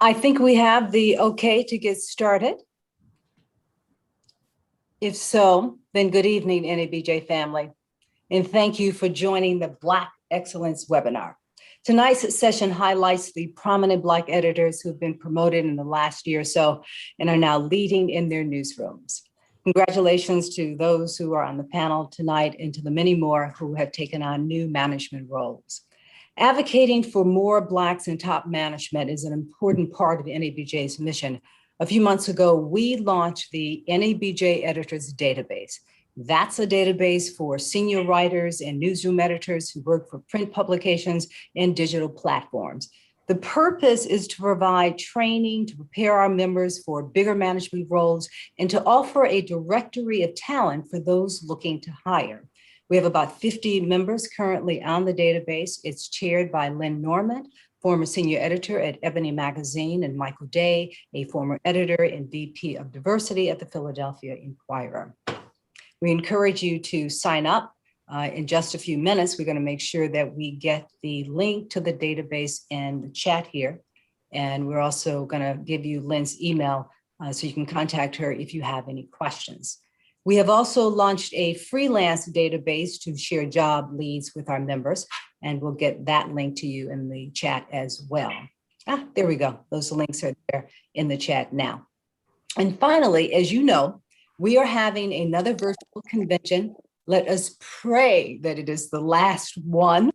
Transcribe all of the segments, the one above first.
I think we have the okay to get started. If so, then good evening, NABJ family, and thank you for joining the Black Excellence webinar. Tonight's session highlights the prominent Black editors who've been promoted in the last year or so and are now leading in their newsrooms. Congratulations to those who are on the panel tonight and to the many more who have taken on new management roles. Advocating for more Blacks in top management is an important part of NABJ's mission. A few months ago, we launched the NABJ Editors Database. That's a database for senior writers and newsroom editors who work for print publications and digital platforms. The purpose is to provide training to prepare our members for bigger management roles and to offer a directory of talent for those looking to hire. We have about 50 members currently on the database. It's chaired by Lynn Norman, former senior editor at Ebony Magazine, and Michael Day, a former editor and VP of diversity at the Philadelphia Inquirer. We encourage you to sign up. In just a few minutes, we're going to make sure that we get the link to the database in the chat here. And we're also going to give you Lynn's email so you can contact her if you have any questions. We have also launched a freelance database to share job leads with our members, and we'll get that link to you in the chat as well. There we go. Those links are there in the chat now. And finally, as you know, we are having another virtual convention. Let us pray that it is the last one.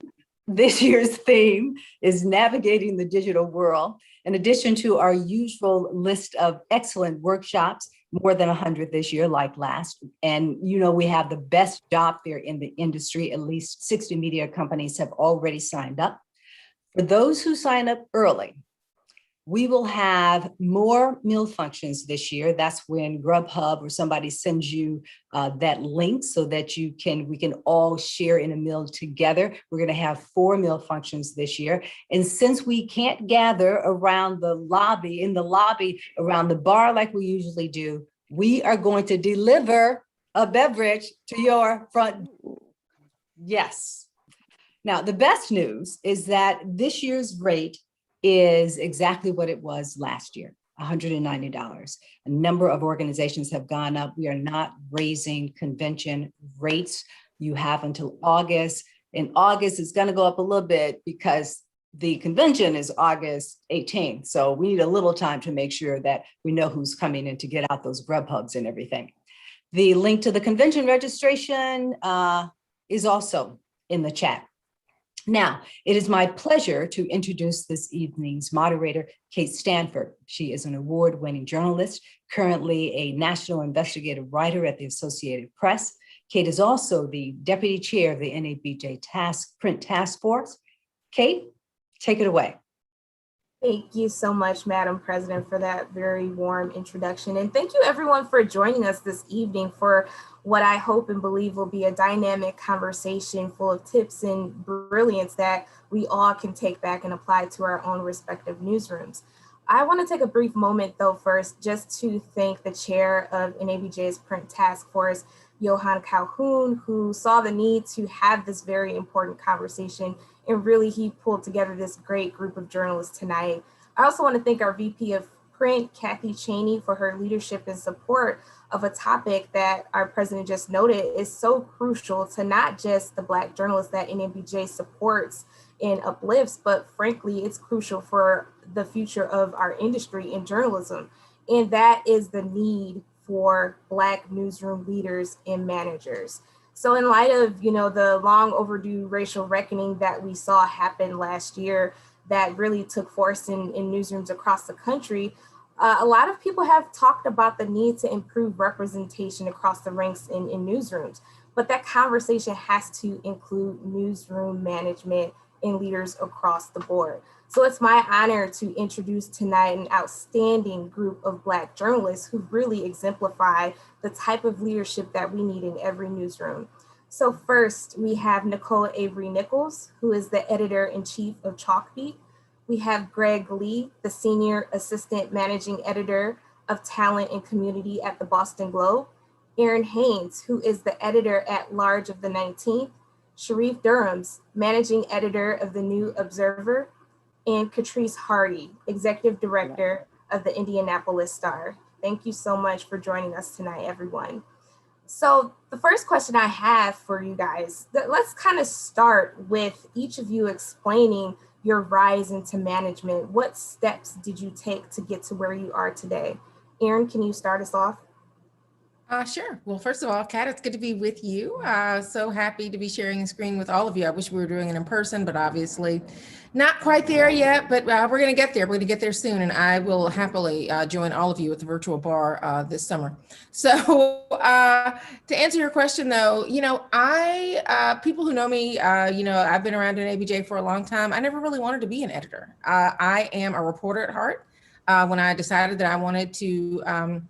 This year's theme is navigating the digital world. In addition to our usual list of excellent workshops, more than 100 this year, like last. And you know, we have the best job fair in the industry. At least 60 media companies have already signed up. For those who sign up early, we will have more meal functions this year. That's when Grubhub or somebody sends you that link so that we can all share in a meal together. We're going to have 4 meal functions this year. And since we can't gather around the lobby around the bar like we usually do, we are going to deliver a beverage to your front. Yes. Now, the best news is that this year's rate is exactly what it was last year, $190. A number of organizations have gone up. We are not raising convention rates. You have until August. In August, it's going to go up a little bit because the convention is August 18th. So we need a little time to make sure that we know who's coming in to get out those Grubhubs and everything. The link to the convention registration is also in the chat. Now, it is my pleasure to introduce this evening's moderator, Kate Stanford. She is an award-winning journalist, currently a national investigative writer at the Associated Press. Kate is also the deputy chair of the NABJ Print Task Force. Kate, take it away. Thank you so much, Madam President, for that very warm introduction. And thank you everyone for joining us this evening for what I hope and believe will be a dynamic conversation full of tips and brilliance that we all can take back and apply to our own respective newsrooms. I want to take a brief moment though first just to thank the chair of NABJ's Print Task Force, Johan Calhoun, who saw the need to have this very important conversation, and really he pulled together this great group of journalists tonight. I also want to thank our VP of Print, Kathy Cheney, for her leadership and support of a topic that our president just noted is so crucial to not just the Black journalists that NABJ supports and uplifts, but frankly, it's crucial for the future of our industry in journalism. And that is the need for Black newsroom leaders and managers. So in light of, the long overdue racial reckoning that we saw happen last year that really took force in newsrooms across the country, a lot of people have talked about the need to improve representation across the ranks in newsrooms, but that conversation has to include newsroom management and leaders across the board. So it's my honor to introduce tonight an outstanding group of Black journalists who really exemplify the type of leadership that we need in every newsroom. So first, we have Nicole Avery Nichols, who is the editor-in-chief of Chalkbeat. We have Greg Lee, the senior assistant managing editor of talent and community at the Boston Globe. Aaron Haynes, who is the editor-at-large of the 19th. Sharif Durhams, managing editor of the New Observer. and Catrice Hardy, Executive Director of the Indianapolis Star. Thank you so much for joining us tonight, everyone. So the first question I have for you guys, let's kind of start with each of you explaining your rise into management. What steps did you take to get to where you are today? Erin, can you start us off? Sure. Well, first of all, Kat, it's good to be with you. So happy to be sharing a screen with all of you. I wish we were doing it in person, but obviously not quite there yet, but we're going to get there. We're going to get there soon. And I will happily join all of you at the virtual bar this summer. So to answer your question, though, people who know me, I've been around in ABJ for a long time. I never really wanted to be an editor. I am a reporter at heart. When I decided that I wanted to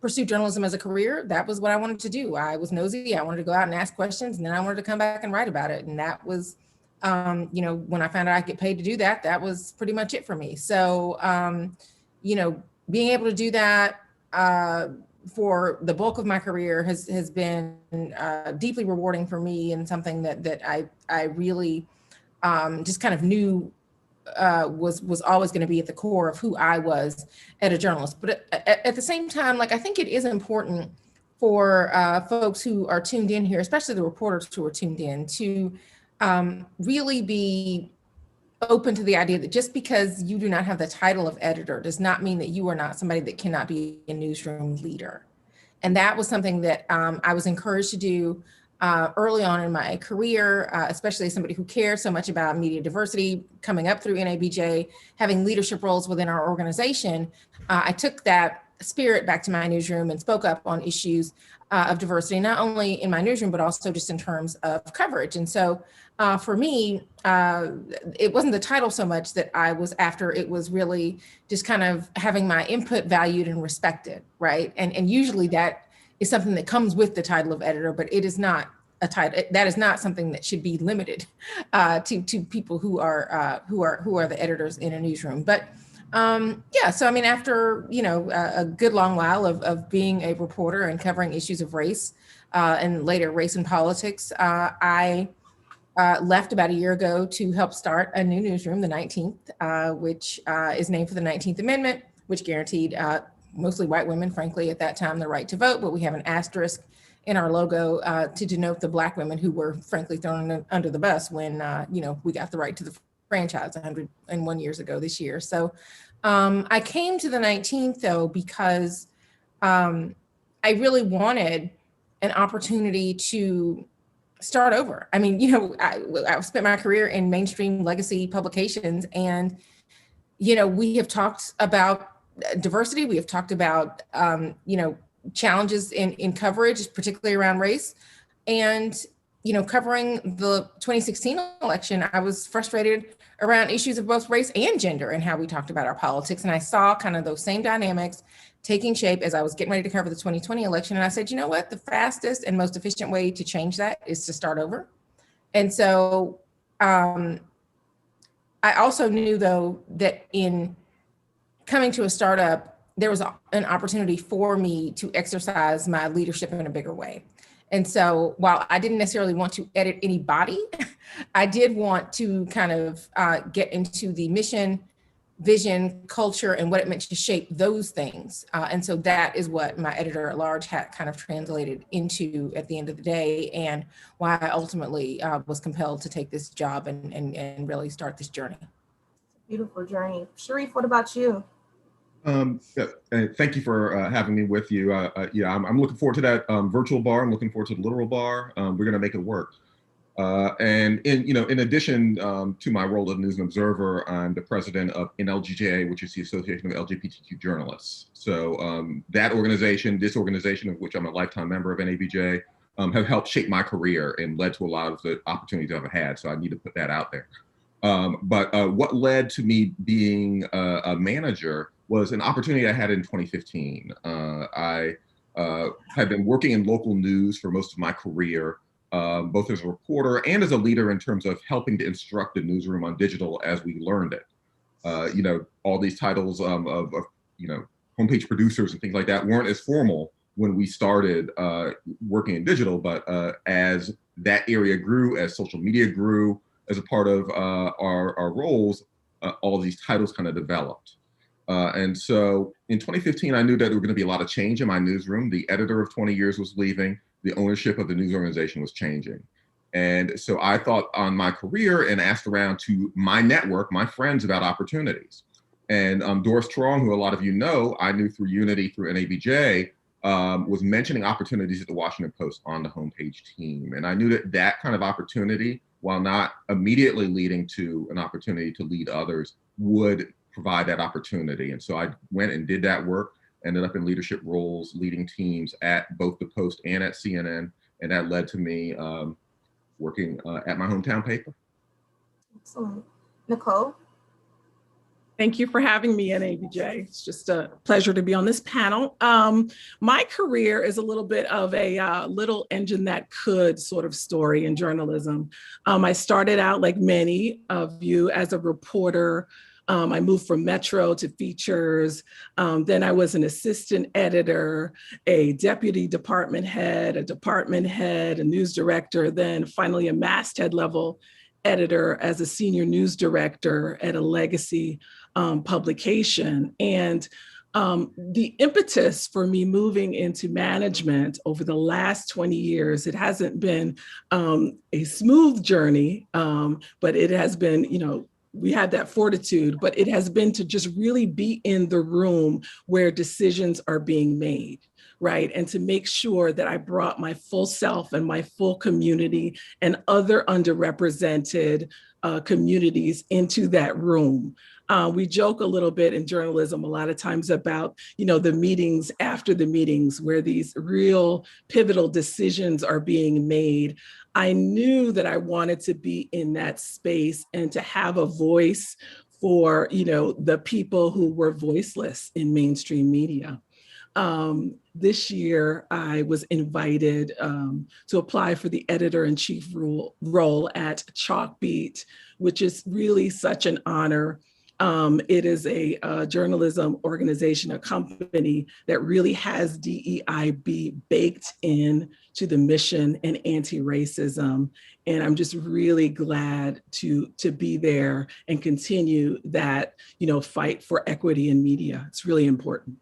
pursue journalism as a career, that was what I wanted to do. I was nosy. I wanted to go out and ask questions, and then I wanted to come back and write about it. And that was, when I found out I get paid to do that, that was pretty much it for me. So, being able to do that for the bulk of my career has been deeply rewarding for me, and something that I really just kind of knew was always going to be at the core of who I was as a journalist. But at the same time, I think it is important for folks who are tuned in here, especially the reporters who are tuned in, to really be open to the idea that just because you do not have the title of editor does not mean that you are not somebody that cannot be a newsroom leader. And that was something that I was encouraged to do early on in my career, especially as somebody who cares so much about media diversity, coming up through NABJ, having leadership roles within our organization. I took that spirit back to my newsroom and spoke up on issues of diversity, not only in my newsroom, but also just in terms of coverage. And so for me, it wasn't the title so much that I was after. It was really just kind of having my input valued and respected, right? And usually that is something that comes with the title of editor, but it is not a title. That is not something that should be limited to people who are the editors in a newsroom. But so I mean, after a good long while of being a reporter and covering issues of race and later race and politics, I left about a year ago to help start a new newsroom, the 19th, which is named for the 19th Amendment, which guaranteed mostly white women, frankly, at that time, the right to vote. But we have an asterisk in our logo to denote the Black women who were, frankly, thrown under the bus when, we got the right to the franchise 101 years ago this year. So I came to the 19th, though, because I really wanted an opportunity to start over. I mean, I've spent my career in mainstream legacy publications, and, we have talked about diversity. We have talked about, challenges in coverage, particularly around race. And, covering the 2016 election, I was frustrated around issues of both race and gender and how we talked about our politics. And I saw kind of those same dynamics taking shape as I was getting ready to cover the 2020 election. And I said, you know what, the fastest and most efficient way to change that is to start over. And so I also knew, though, that in coming to a startup, there was an opportunity for me to exercise my leadership in a bigger way. And so while I didn't necessarily want to edit anybody, I did want to kind of get into the mission, vision, culture, and what it meant to shape those things. And so that is what my editor at large hat kind of translated into at the end of the day, and why I ultimately was compelled to take this job and really start this journey. Beautiful journey. Sharif, what about you? Thank you for having me with you. I'm looking forward to that virtual bar. I'm looking forward to the literal bar. We're going to make it work. And in addition to my role as a News and Observer, I'm the president of NLGJ, which is the Association of LGBTQ Journalists. So that organization, this organization of which I'm a lifetime member of NABJ, have helped shape my career and led to a lot of the opportunities I've had. So I need to put that out there. But what led to me being a manager was an opportunity I had in 2015. I had been working in local news for most of my career, both as a reporter and as a leader in terms of helping to instruct the newsroom on digital as we learned it. All these titles of homepage producers and things like that weren't as formal when we started working in digital, but as that area grew, as social media grew as a part of our roles, all of these titles kind of developed. And so in 2015, I knew that there were going to be a lot of change in my newsroom. The editor of 20 years was leaving. The ownership of the news organization was changing. And so I thought on my career and asked around to my network, my friends, about opportunities. And Doris Trong, who a lot of you know, I knew through Unity, through NABJ, was mentioning opportunities at the Washington Post on the homepage team. And I knew that that kind of opportunity, while not immediately leading to an opportunity to lead others, would provide that opportunity. And so I went and did that work, ended up in leadership roles, leading teams at both the Post and at CNN. And that led to me working at my hometown paper. Excellent. Nicole? Thank you for having me, NABJ. It's just a pleasure to be on this panel. My career is a little bit of a little engine that could sort of story in journalism. I started out, like many of you, as a reporter. I moved from Metro to features. Then I was an assistant editor, a deputy department head, a news director, then finally a masthead level editor as a senior news director at a legacy publication. And the impetus for me moving into management over the last 20 years, it hasn't been a smooth journey, but it has been, we had that fortitude, but it has been to just really be in the room where decisions are being made, right? And to make sure that I brought my full self and my full community and other underrepresented communities into that room. We joke a little bit in journalism a lot of times about, the meetings after the meetings where these real pivotal decisions are being made. I knew that I wanted to be in that space and to have a voice for, the people who were voiceless in mainstream media. This year, I was invited to apply for the editor-in-chief role at Chalkbeat, which is really such an honor. It is a journalism organization, a company that really has DEIB baked in to the mission and anti-racism. And I'm just really glad to be there and continue that, fight for equity in media. It's really important.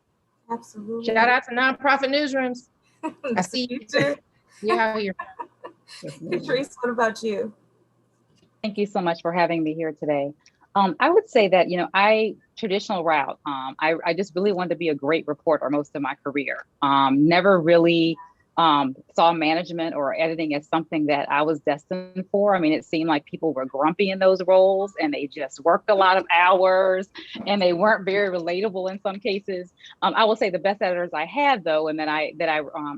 Absolutely. Shout out to nonprofit newsrooms. I see you too. Yeah, you're. Patrice, what about you? Thank you so much for having me here today. I would say that, traditional route, I just really wanted to be a great reporter most of my career. Never really saw management or editing as something that I was destined for. I mean, it seemed like people were grumpy in those roles and they just worked a lot of hours and they weren't very relatable in some cases. I will say the best editors I had, though, and that I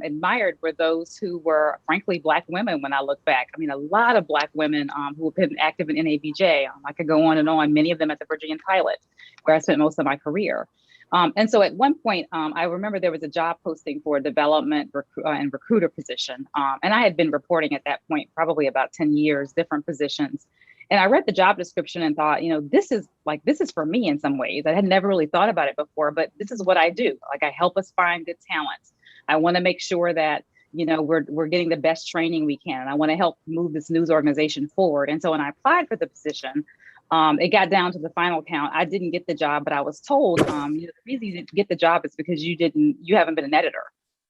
admired were those who were, frankly, Black women when I look back. I mean, a lot of Black women who have been active in NABJ. I could go on and on, many of them at the Virginia Pilot, where I spent most of my career. And so at one point, I remember there was a job posting for a development and recruiter position. And I had been reporting at that point, probably about 10 years, different positions. And I read the job description and thought, this is for me in some ways. I had never really thought about it before, but this is what I do. I help us find good talent. I want to make sure that, we're getting the best training we can. And I want to help move this news organization forward. And so when I applied for the position, it got down to the final count. I didn't get the job, but I was told the reason you didn't get the job is because you haven't been an editor.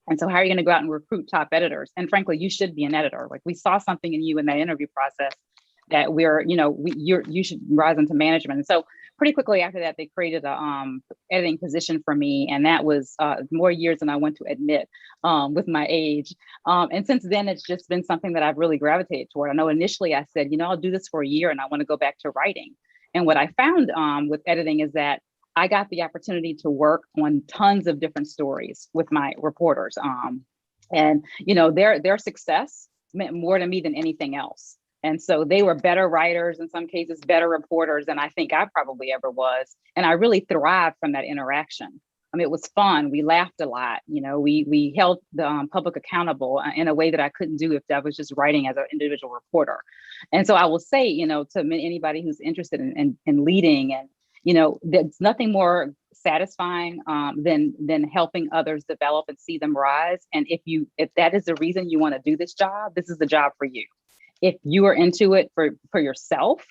And so how are you going to go out and recruit top editors? And frankly, you should be an editor. We saw something in you in that interview process that you should rise into management. And so pretty quickly after that, they created a editing position for me. And that was more years than I want to admit with my age. And since then, it's just been something that I've really gravitated toward. I know initially I said, I'll do this for a year and I want to go back to writing. And what I found with editing is that I got the opportunity to work on tons of different stories with my reporters. And their success meant more to me than anything else. And so they were better writers, in some cases, better reporters than I think I probably ever was. And I really thrived from that interaction. I mean, it was fun. We laughed a lot. We held the public accountable in a way that I couldn't do if I was just writing as an individual reporter. And so I will say, to anybody who's interested in leading, and, there's nothing more satisfying than helping others develop and see them rise. And if that is the reason you want to do this job, this is the job for you. If you are into it for yourself,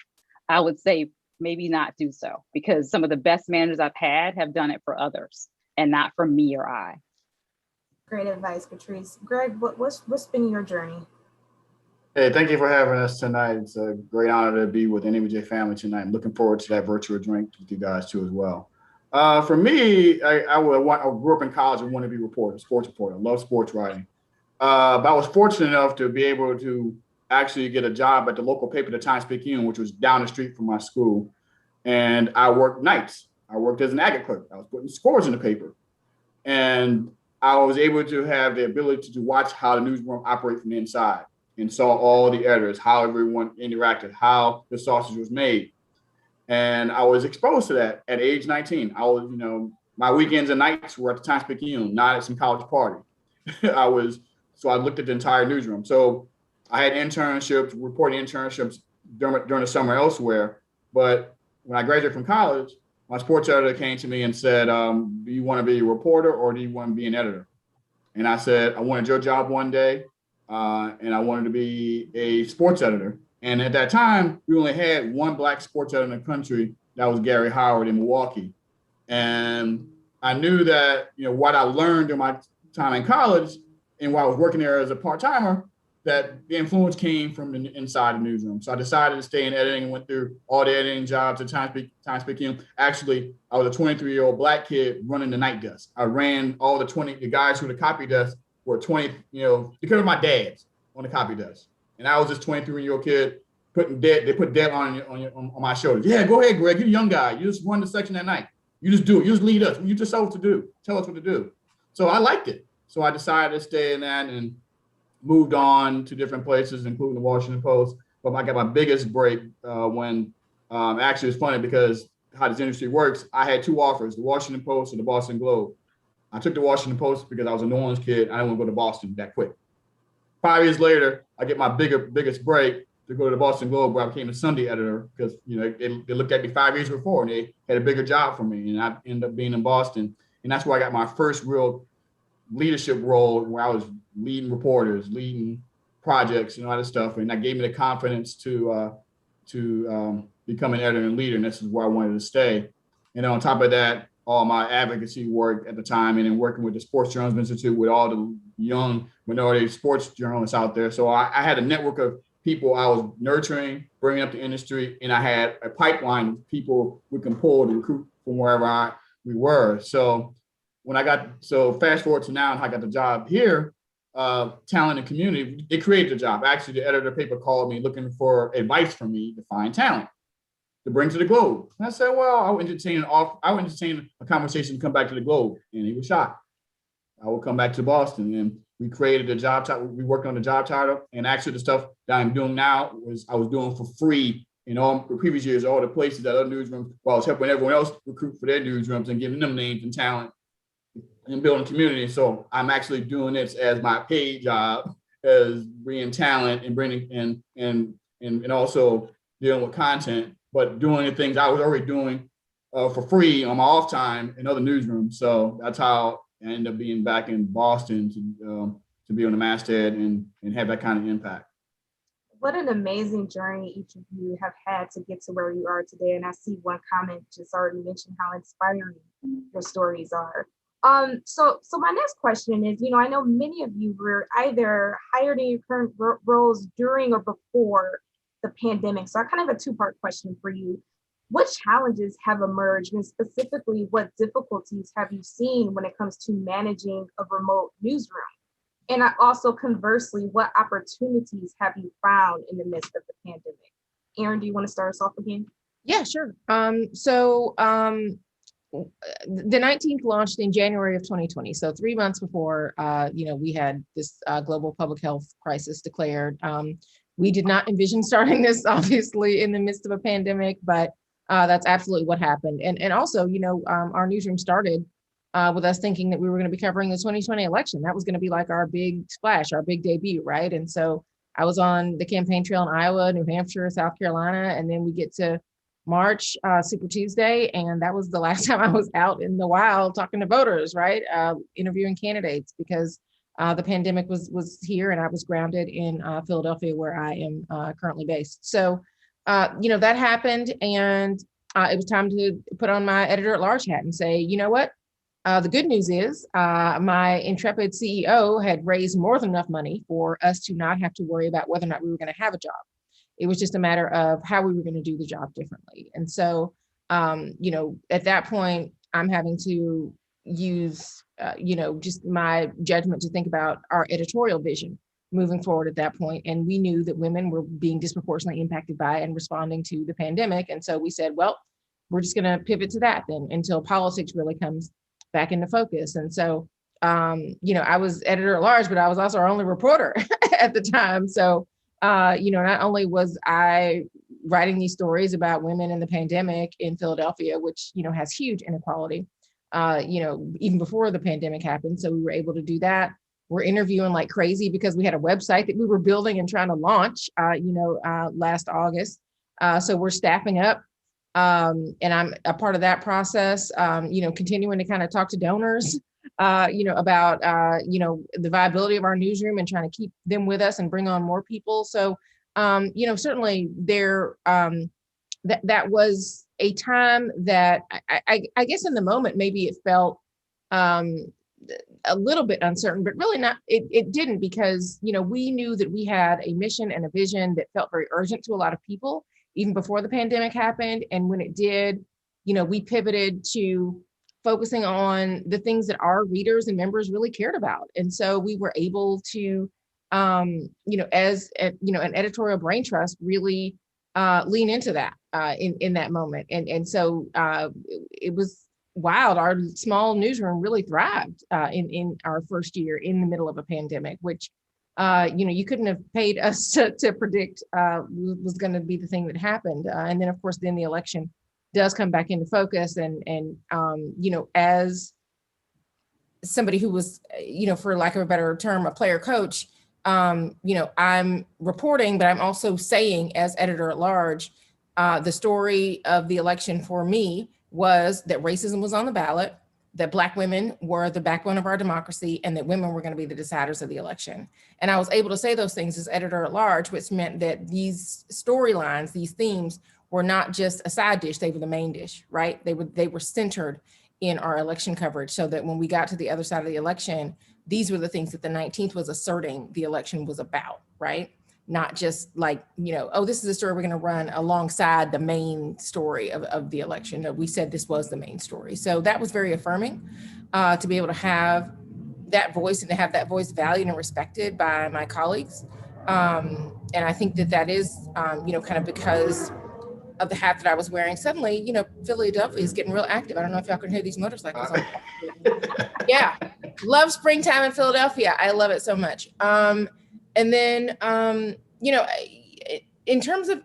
I would say maybe not do so, because some of the best managers I've had have done it for others and not for me or I. Great advice, Patrice. Greg, what's been your journey? Hey, thank you for having us tonight. It's a great honor to be with the Nabj family tonight. I'm looking forward to that virtual drink with you guys too as well. For me, I grew up in college and wanted to be a reporter, sports reporter. I love sports writing. But I was fortunate enough to be able to actually get a job at the local paper, the Times-Picayune, which was down the street from my school. And I worked nights. I worked as an agate clerk. I was putting scores in the paper. And I was able to have the ability to watch how the newsroom operated from the inside and saw all the editors, how everyone interacted, how the sausage was made. And I was exposed to that at age 19. I was, my weekends and nights were at the Times-Picayune, not at some college party. So I looked at the entire newsroom. So I had internships, reporting internships during the summer elsewhere. But when I graduated from college, my sports editor came to me and said, do you want to be a reporter or do you want to be an editor? And I said, I wanted your job one day. And I wanted to be a sports editor. And at that time, we only had one Black sports editor in the country. That was Gary Howard in Milwaukee. And I knew that, what I learned in my time in college and while I was working there as a part-timer, that the influence came from the inside the newsroom. So I decided to stay in editing and went through all the editing jobs at Times-Picayune. Actually, I was a 23-year-old Black kid running the night desk. I ran all the guys who were the copy desk were 20, because of my dads on the copy desk. And I was this 23-year-old kid they put dead on my shoulders. Yeah, go ahead, Greg, you're a young guy. You just run the section at night. You just do it. You just lead us. You just tell us what to do. Tell us what to do. So I liked it. So I decided to stay in that and moved on to different places, including the Washington Post. But I got my biggest break when actually it's funny because how this industry works. I had two offers, the Washington Post and the Boston Globe. I took the Washington Post because I was a New Orleans kid. I didn't want to go to Boston that quick. 5 years later, I get my biggest break to go to the Boston Globe, where I became a Sunday editor because they looked at me 5 years before and they had a bigger job for me, and I ended up being in Boston, and that's where I got my first real leadership role, where I was leading reporters, leading projects, all that stuff, and that gave me the confidence to become an editor and leader, and this is where I wanted to stay. And on top of that, all my advocacy work at the time, and then working with the Sports Journalism Institute with all the young minority sports journalists out there. So I had a network of people I was nurturing, bringing up the industry, and I had a pipeline of people we can pull to recruit from wherever we were. So fast forward to now, and I got the job here, talent and community, it created the job. Actually, the editor of the paper called me looking for advice from me to find talent to bring to the Globe. And I said, well, I would entertain a conversation to come back to the Globe. And he was shocked. I will come back to Boston. And we created the job title. We worked on the job title. And actually the stuff that I'm doing now I was doing for free in all the previous years, all the places that other newsrooms, while I was helping everyone else recruit for their newsrooms and giving them names and talent and building community. So I'm actually doing this as my paid job, as bringing talent and bringing and also dealing with content, but doing the things I was already doing for free on my off time in other newsrooms. So that's how I ended up being back in Boston to be on the masthead and have that kind of impact. What an amazing journey each of you have had to get to where you are today. And I see one comment just already mentioned how inspiring your stories are. So my next question is, I know many of you were either hired in your current roles during or before the pandemic. So I kind of have a two-part question for you. What challenges have emerged, and specifically what difficulties have you seen when it comes to managing a remote newsroom? And also conversely, what opportunities have you found in the midst of the pandemic? Erin, do you want to start us off again? Yeah, sure. The 19th launched in January of 2020. So 3 months before, we had this global public health crisis declared. We did not envision starting this, obviously, in the midst of a pandemic, but that's absolutely what happened. And also, our newsroom started with us thinking that we were going to be covering the 2020 election. That was going to be like our big splash, our big debut, right? And so I was on the campaign trail in Iowa, New Hampshire, South Carolina, and then we get to March, Super Tuesday, and that was the last time I was out in the wild talking to voters, right? Interviewing candidates, because the pandemic was here and I was grounded in Philadelphia, where I am currently based. So that happened, and it was time to put on my editor-at-large hat and say, you know what? The good news is my intrepid CEO had raised more than enough money for us to not have to worry about whether or not we were going to have a job. It was just a matter of how we were going to do the job differently. And so, at that point, I'm having to use, just my judgment to think about our editorial vision moving forward at that point. And we knew that women were being disproportionately impacted by and responding to the pandemic. And so we said, well, we're just going to pivot to that then until politics really comes back into focus. And so, I was editor at large, but I was also our only reporter at the time. So, not only was I writing these stories about women in the pandemic in Philadelphia, which, has huge inequality, even before the pandemic happened. So we were able to do that. We're interviewing like crazy because we had a website that we were building and trying to launch, last August. So we're staffing up. And I'm a part of that process, continuing to kind of talk to donors, about, the viability of our newsroom and trying to keep them with us and bring on more people. So, certainly there, that was a time that I guess in the moment, maybe it felt a little bit uncertain, but really not, it didn't, because, we knew that we had a mission and a vision that felt very urgent to a lot of people, even before the pandemic happened. And when it did, we pivoted to focusing on the things that our readers and members really cared about. And so we were able to, as an editorial brain trust, really lean into that in that moment. And so it was wild. Our small newsroom really thrived in our first year in the middle of a pandemic, which, you couldn't have paid us to predict was going to be the thing that happened. And then, of course, then the election does come back into focus. And as somebody who was, for lack of a better term, a player coach, I'm reporting, but I'm also saying as editor at large, the story of the election for me was that racism was on the ballot, that Black women were the backbone of our democracy, and that women were going to be the deciders of the election. And I was able to say those things as editor at large, which meant that these storylines, these themes, were not just a side dish, they were the main dish, right? They were centered in our election coverage, so that when we got to the other side of the election, these were the things that the 19th was asserting the election was about, right? Not just like, oh, this is a story we're going to run alongside the main story of the election. No, we said this was the main story. So that was very affirming to be able to have that voice and to have that voice valued and respected by my colleagues. And I think that is, kind of because of the hat that I was wearing. Suddenly, Philadelphia is getting real active. I don't know if y'all can hear these motorcycles. Yeah, love springtime in Philadelphia. I love it so much. And then, in terms of,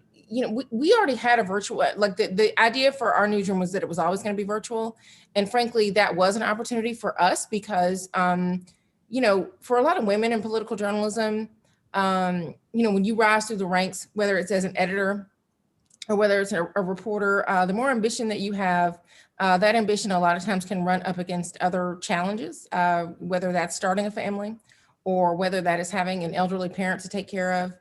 we already had a virtual, like the idea for our newsroom was that it was always going to be virtual. And frankly, that was an opportunity for us because, for a lot of women in political journalism, when you rise through the ranks, whether it's as an editor or whether it's a reporter, the more ambition that you have, that ambition a lot of times can run up against other challenges, whether that's starting a family or whether that is having an elderly parent to take care of.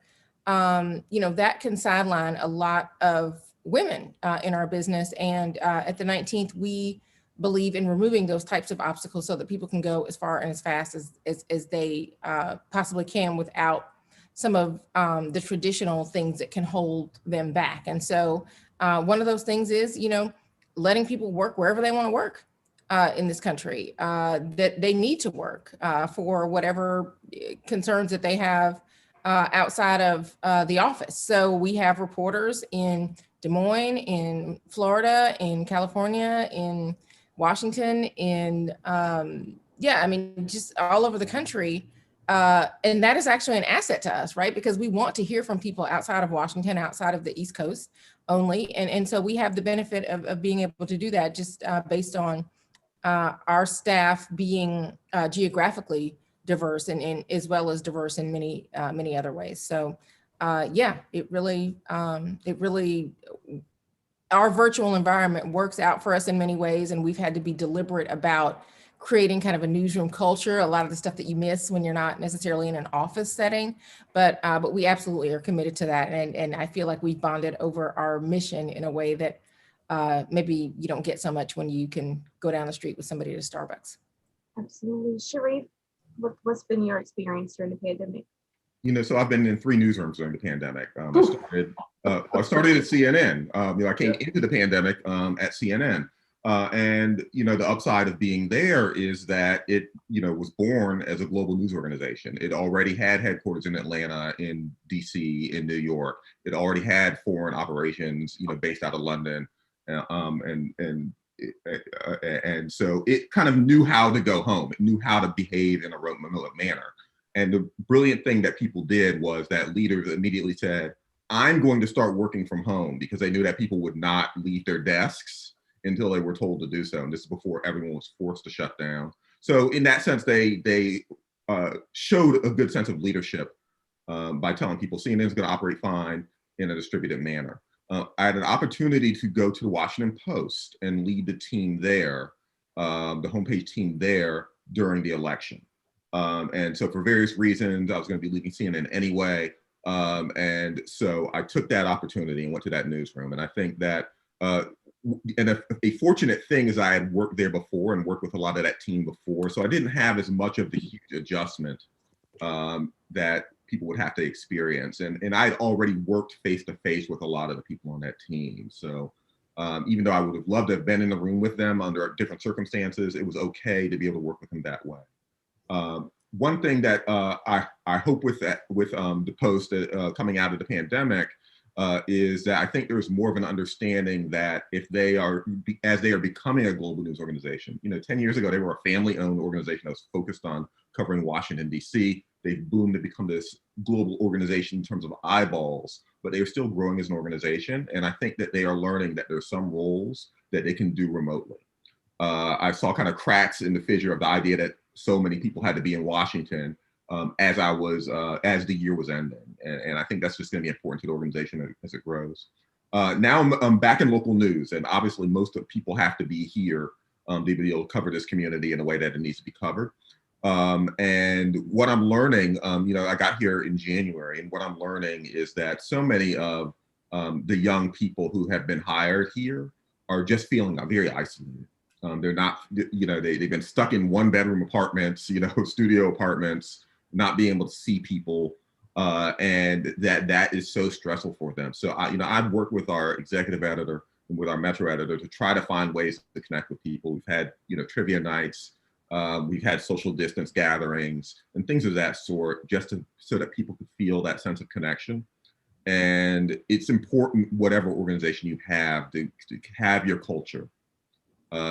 That can sideline a lot of women in our business. And at the 19th, we believe in removing those types of obstacles so that people can go as far and as fast as they possibly can without some of the traditional things that can hold them back. And so one of those things is, letting people work wherever they want to work in this country, that they need to work for whatever concerns that they have outside of the office. So we have reporters in Des Moines, in Florida, in California, in Washington, in, just all over the country. And that is actually an asset to us, right? Because we want to hear from people outside of Washington, outside of the East Coast only. And so we have the benefit of being able to do that just based on our staff being geographically diverse and as well as diverse in many other ways. So it really, our virtual environment works out for us in many ways, and we've had to be deliberate about creating kind of a newsroom culture, a lot of the stuff that you miss when you're not necessarily in an office setting. But we absolutely are committed to that. And I feel like we've bonded over our mission in a way that maybe you don't get so much when you can go down the street with somebody to Starbucks. Absolutely. Sharif, what's been your experience during the pandemic? So I've been in 3 newsrooms during the pandemic. I started at CNN. I came into the pandemic at CNN. And the upside of being there is that it was born as a global news organization. It already had headquarters in Atlanta, in DC, in New York. It already had foreign operations based out of London, and so it kind of knew how to go home. It knew how to behave in a remote manner. And the brilliant thing that people did was that leaders immediately said, I'm going to start working from home, because they knew that people would not leave their desks until they were told to do so. And this is before everyone was forced to shut down. So in that sense, they showed a good sense of leadership by telling people CNN is going to operate fine in a distributed manner. I had an opportunity to go to the Washington Post and lead the team there, the homepage team there during the election. And so for various reasons, I was going to be leaving CNN anyway. And so I took that opportunity and went to that newsroom. And I think that and a fortunate thing is I had worked there before and worked with a lot of that team before. So I didn't have as much of the huge adjustment that people would have to experience. And I'd already worked face-to-face with a lot of the people on that team. So even though I would have loved to have been in the room with them under different circumstances, it was okay to be able to work with them that way. One thing that I hope with the Post coming out of the pandemic is that I think there's more of an understanding that if they are, as they are becoming a global news organization, 10 years ago, they were a family-owned organization that was focused on covering Washington, D.C. They've boomed to become this global organization in terms of eyeballs, but they are still growing as an organization. And I think that they are learning that there's some roles that they can do remotely. I saw kind of cracks in the fissure of the idea that so many people had to be in Washington as the year was ending. And I think that's just going to be important to the organization as it grows. Now I'm back in local news, and obviously most of people have to be here to be able to cover this community in the way that it needs to be covered. And what I'm learning, I got here in January, and what I'm learning is that so many of the young people who have been hired here are just feeling very isolated. They're not, they've been stuck in 1-bedroom apartments, studio apartments, not being able to see people, and that is so stressful for them. So I've worked with our executive editor and with our Metro editor to try to find ways to connect with people. We've had trivia nights, we've had social distance gatherings and things of that sort, just so that people could feel that sense of connection. And it's important, whatever organization you have, to have your culture.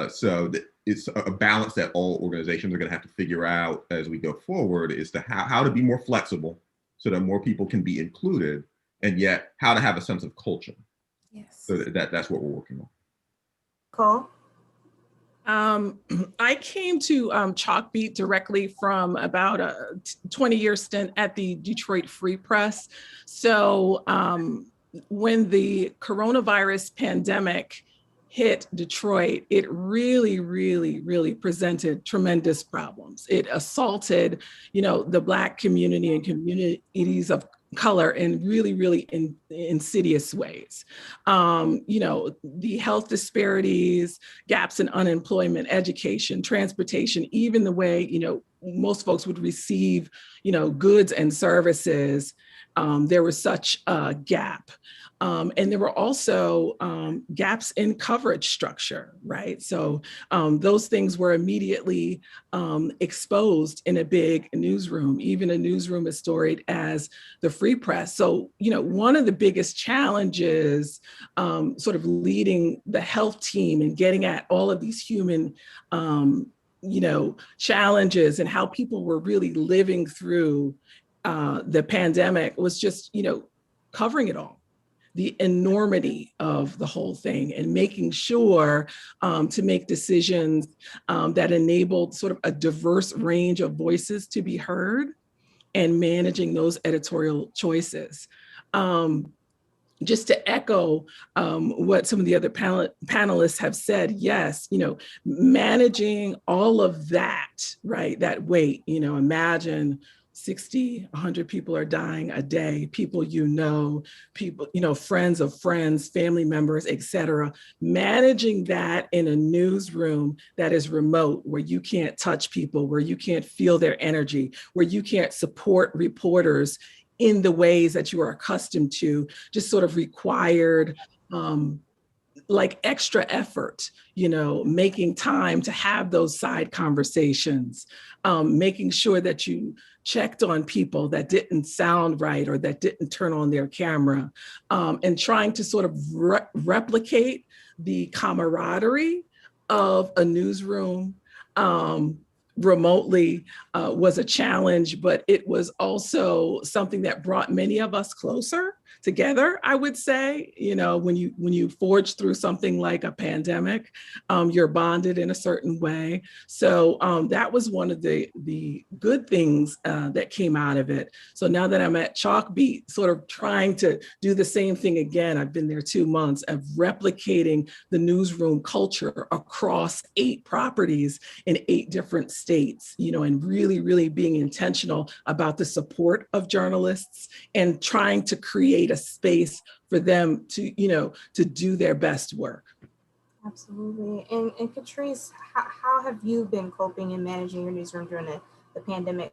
So that it's a balance that all organizations are going to have to figure out as we go forward, is to how to be more flexible so that more people can be included, and yet how to have a sense of culture. Yes. So that's what we're working on. Cole? I came to Chalkbeat directly from about a 20-year stint at the Detroit Free Press. So when the coronavirus pandemic hit Detroit, it really, really, really presented tremendous problems. It assaulted, the Black community and communities of color in really, really insidious ways. The health disparities, gaps in unemployment, education, transportation, even the way, most folks would receive, goods and services. There was such a gap. And there were also gaps in coverage structure, right? So those things were immediately exposed in a big newsroom, even a newsroom as storied as the Free Press. So, one of the biggest challenges sort of leading the health team and getting at all of these human, challenges and how people were really living through the pandemic was just, covering it all. The enormity of the whole thing and making sure to make decisions that enabled sort of a diverse range of voices to be heard and managing those editorial choices. just to echo what some of the other panelists have said, yes, managing all of that, right? That weight, imagine 60, 100 people are dying a day, people, people, friends of friends, family members, et cetera. Managing that in a newsroom that is remote, where you can't touch people, where you can't feel their energy, where you can't support reporters in the ways that you are accustomed to, just sort of required like extra effort, making time to have those side conversations, making sure that you checked on people that didn't sound right or that didn't turn on their camera, and trying to sort of replicate the camaraderie of a newsroom remotely was a challenge, but it was also something that brought many of us closer together, I would say. When you forge through something like a pandemic, you're bonded in a certain way. So that was one of the good things that came out of it. So now that I'm at Chalkbeat, sort of trying to do the same thing again, I've been there 2 months, of replicating the newsroom culture across 8 properties in 8 different states, and really, really being intentional about the support of journalists and trying to create a space for them to, to do their best work. Absolutely. And Catrice, how have you been coping and managing your newsroom during the pandemic?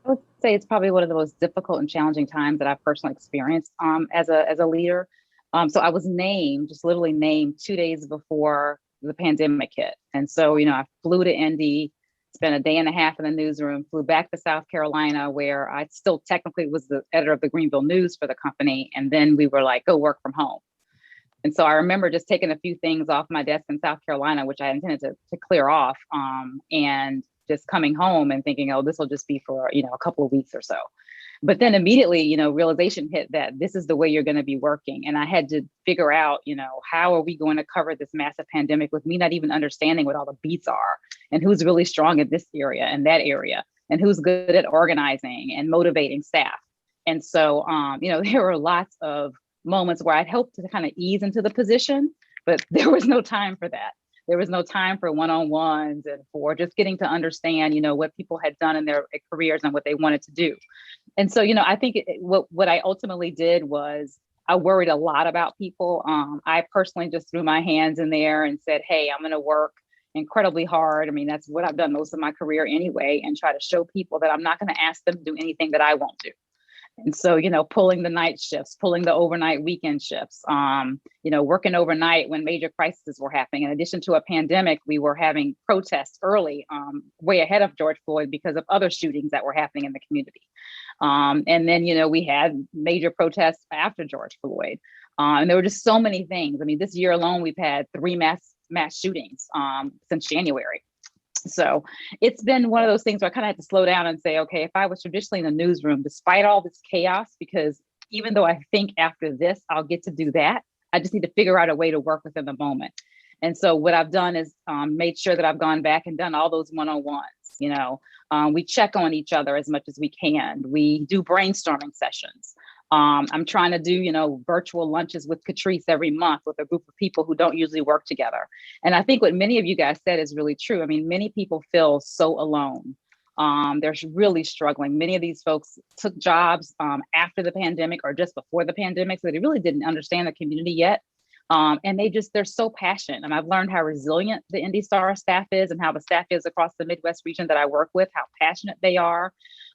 I would say it's probably one of the most difficult and challenging times that I've personally experienced as a leader. So I was just literally named 2 days before the pandemic hit. And so, I flew to Indy, spent a day and a half in the newsroom, flew back to South Carolina, where I still technically was the editor of the Greenville News for the company. And then we were like, go work from home. And so I remember just taking a few things off my desk in South Carolina, which I intended to clear off, and just coming home and thinking, oh, this will just be for, a couple of weeks or so. But then immediately, realization hit that this is the way you're going to be working. And I had to figure out, how are we going to cover this massive pandemic with me not even understanding what all the beats are and who's really strong in this area and that area and who's good at organizing and motivating staff. And so, there were lots of moments where I'd hoped to kind of ease into the position, but there was no time for that. There was no time for one-on-ones and for just getting to understand, what people had done in their careers and what they wanted to do. And so, I think what I ultimately did was I worried a lot about people. I personally just threw my hands in there and said, hey, I'm going to work incredibly hard. I mean, that's what I've done most of my career anyway, and try to show people that I'm not going to ask them to do anything that I won't do. And so, pulling the night shifts, pulling the overnight weekend shifts, working overnight when major crises were happening. In addition to a pandemic, we were having protests early, way ahead of George Floyd because of other shootings that were happening in the community. And then, we had major protests after George Floyd. And there were just so many things. I mean, this year alone, we've had 3 mass shootings since January. So it's been one of those things where I kind of had to slow down and say, okay, if I was traditionally in the newsroom, despite all this chaos, because even though I think after this, I'll get to do that, I just need to figure out a way to work within the moment. And so what I've done is made sure that I've gone back and done all those one-on-ones. We check on each other as much as we can. We do brainstorming sessions. I'm trying to do, virtual lunches with Catrice every month with a group of people who don't usually work together. And I think what many of you guys said is really true. I mean, many people feel so alone. They're really struggling. Many of these folks took jobs after the pandemic or just before the pandemic, so they really didn't understand the community yet. And they're so passionate. And I've learned how resilient the Indy Star staff is and how the staff is across the Midwest region that I work with, how passionate they are.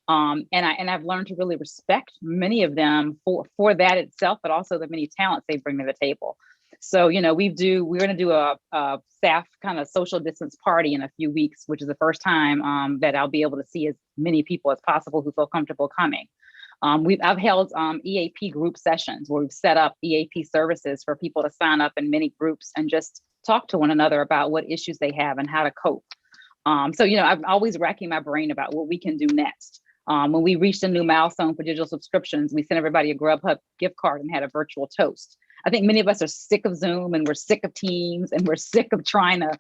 And I've learned to really respect many of them for that itself, but also the many talents they bring to the table. So, we're going to do a staff kind of social distance party in a few weeks, which is the first time that I'll be able to see as many people as possible who feel comfortable coming. I've held EAP group sessions where we've set up EAP services for people to sign up in many groups and just talk to one another about what issues they have and how to cope. So, I'm always racking my brain about what we can do next. When we reached a new milestone for digital subscriptions, we sent everybody a Grubhub gift card and had a virtual toast. I think many of us are sick of Zoom and we're sick of Teams and we're sick of trying to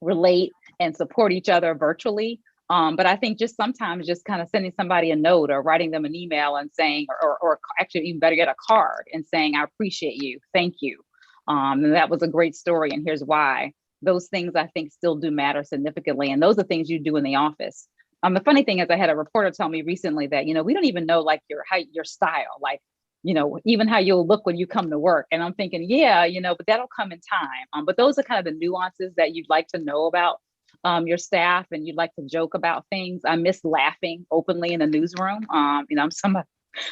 relate and support each other virtually. But I think just sometimes just kind of sending somebody a note or writing them an email and saying, or actually even better, get a card and saying, I appreciate you, thank you. And that was a great story, and here's why. Those things I think still do matter significantly. And those are things you do in the office. The funny thing is, I had a reporter tell me recently that, we don't even know like your style, like, even how you'll look when you come to work. And I'm thinking, yeah, but that'll come in time. But those are kind of the nuances that you'd like to know about your staff, and you'd like to joke about things. I miss laughing openly in the newsroom. I'm somebody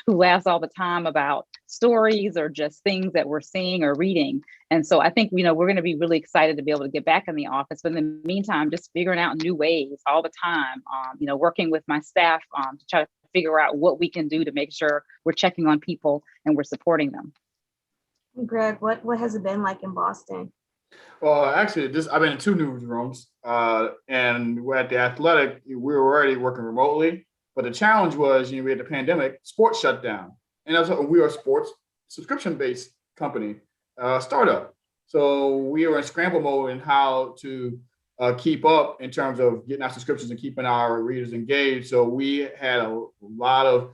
who laughs all the time about stories or just things that we're seeing or reading. And so I think, we're going to be really excited to be able to get back in the office. But in the meantime, just figuring out new ways all the time, working with my staff to try to figure out what we can do to make sure we're checking on people and we're supporting them. Greg, what has it been like in Boston? Well, actually, I've been in 2 newsrooms, and we're at the Athletic. We were already working remotely, but the challenge was, we had the pandemic, sports shut down, and we are a sports subscription-based company, startup. So we were in scramble mode in how to keep up in terms of getting our subscriptions and keeping our readers engaged. So we had a lot of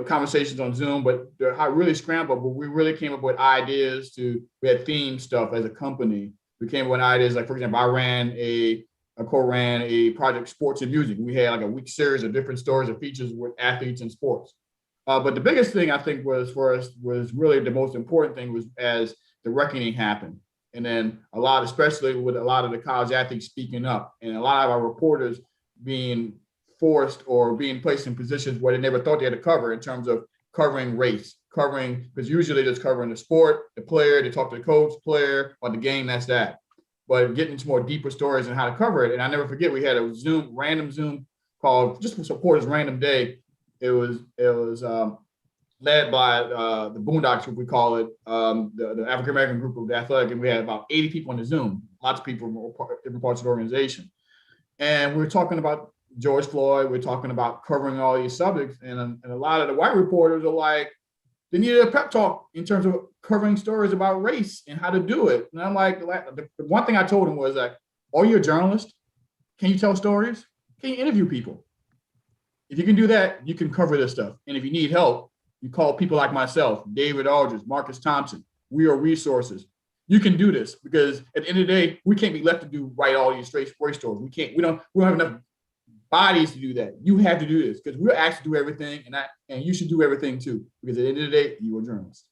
conversations on Zoom, but I really scrambled. But we really came up with ideas we had theme stuff as a company. We came up with ideas like, for example, I co-ran a project, Sports and Music. We had like a week series of different stories and features with athletes and sports. But the biggest thing I think was for us was really the most important thing was as the reckoning happened. And then especially with a lot of the college athletes speaking up and a lot of our reporters being forced or being placed in positions where they never thought they had to cover in terms of covering race, because usually they're just covering the sport, the player, they talk to the coach, player, or the game, that's that. But getting into more deeper stories and how to cover it. And I never forget, we had a random Zoom called just for supporters random day. It was led by the Boondocks, what we call it, the African-American group of the Athletic, and we had about 80 people on the Zoom, lots of people from different parts of the organization. And we were talking about George Floyd, we're talking about covering all these subjects, and a lot of the white reporters are like, they needed a pep talk in terms of covering stories about race and how to do it. And I'm like, the one thing I told them was like, are you a journalist? Can you tell stories? Can you interview people? If you can do that, you can cover this stuff. And if you need help, you call people like myself, David Aldridge, Marcus Thompson. We are resources. You can do this, because at the end of the day, we can't be left to write all these straight stories. We don't have enough bodies to do that. You have to do this, because we're asked to do everything, and you should do everything too, because at the end of the day, you're a journalist.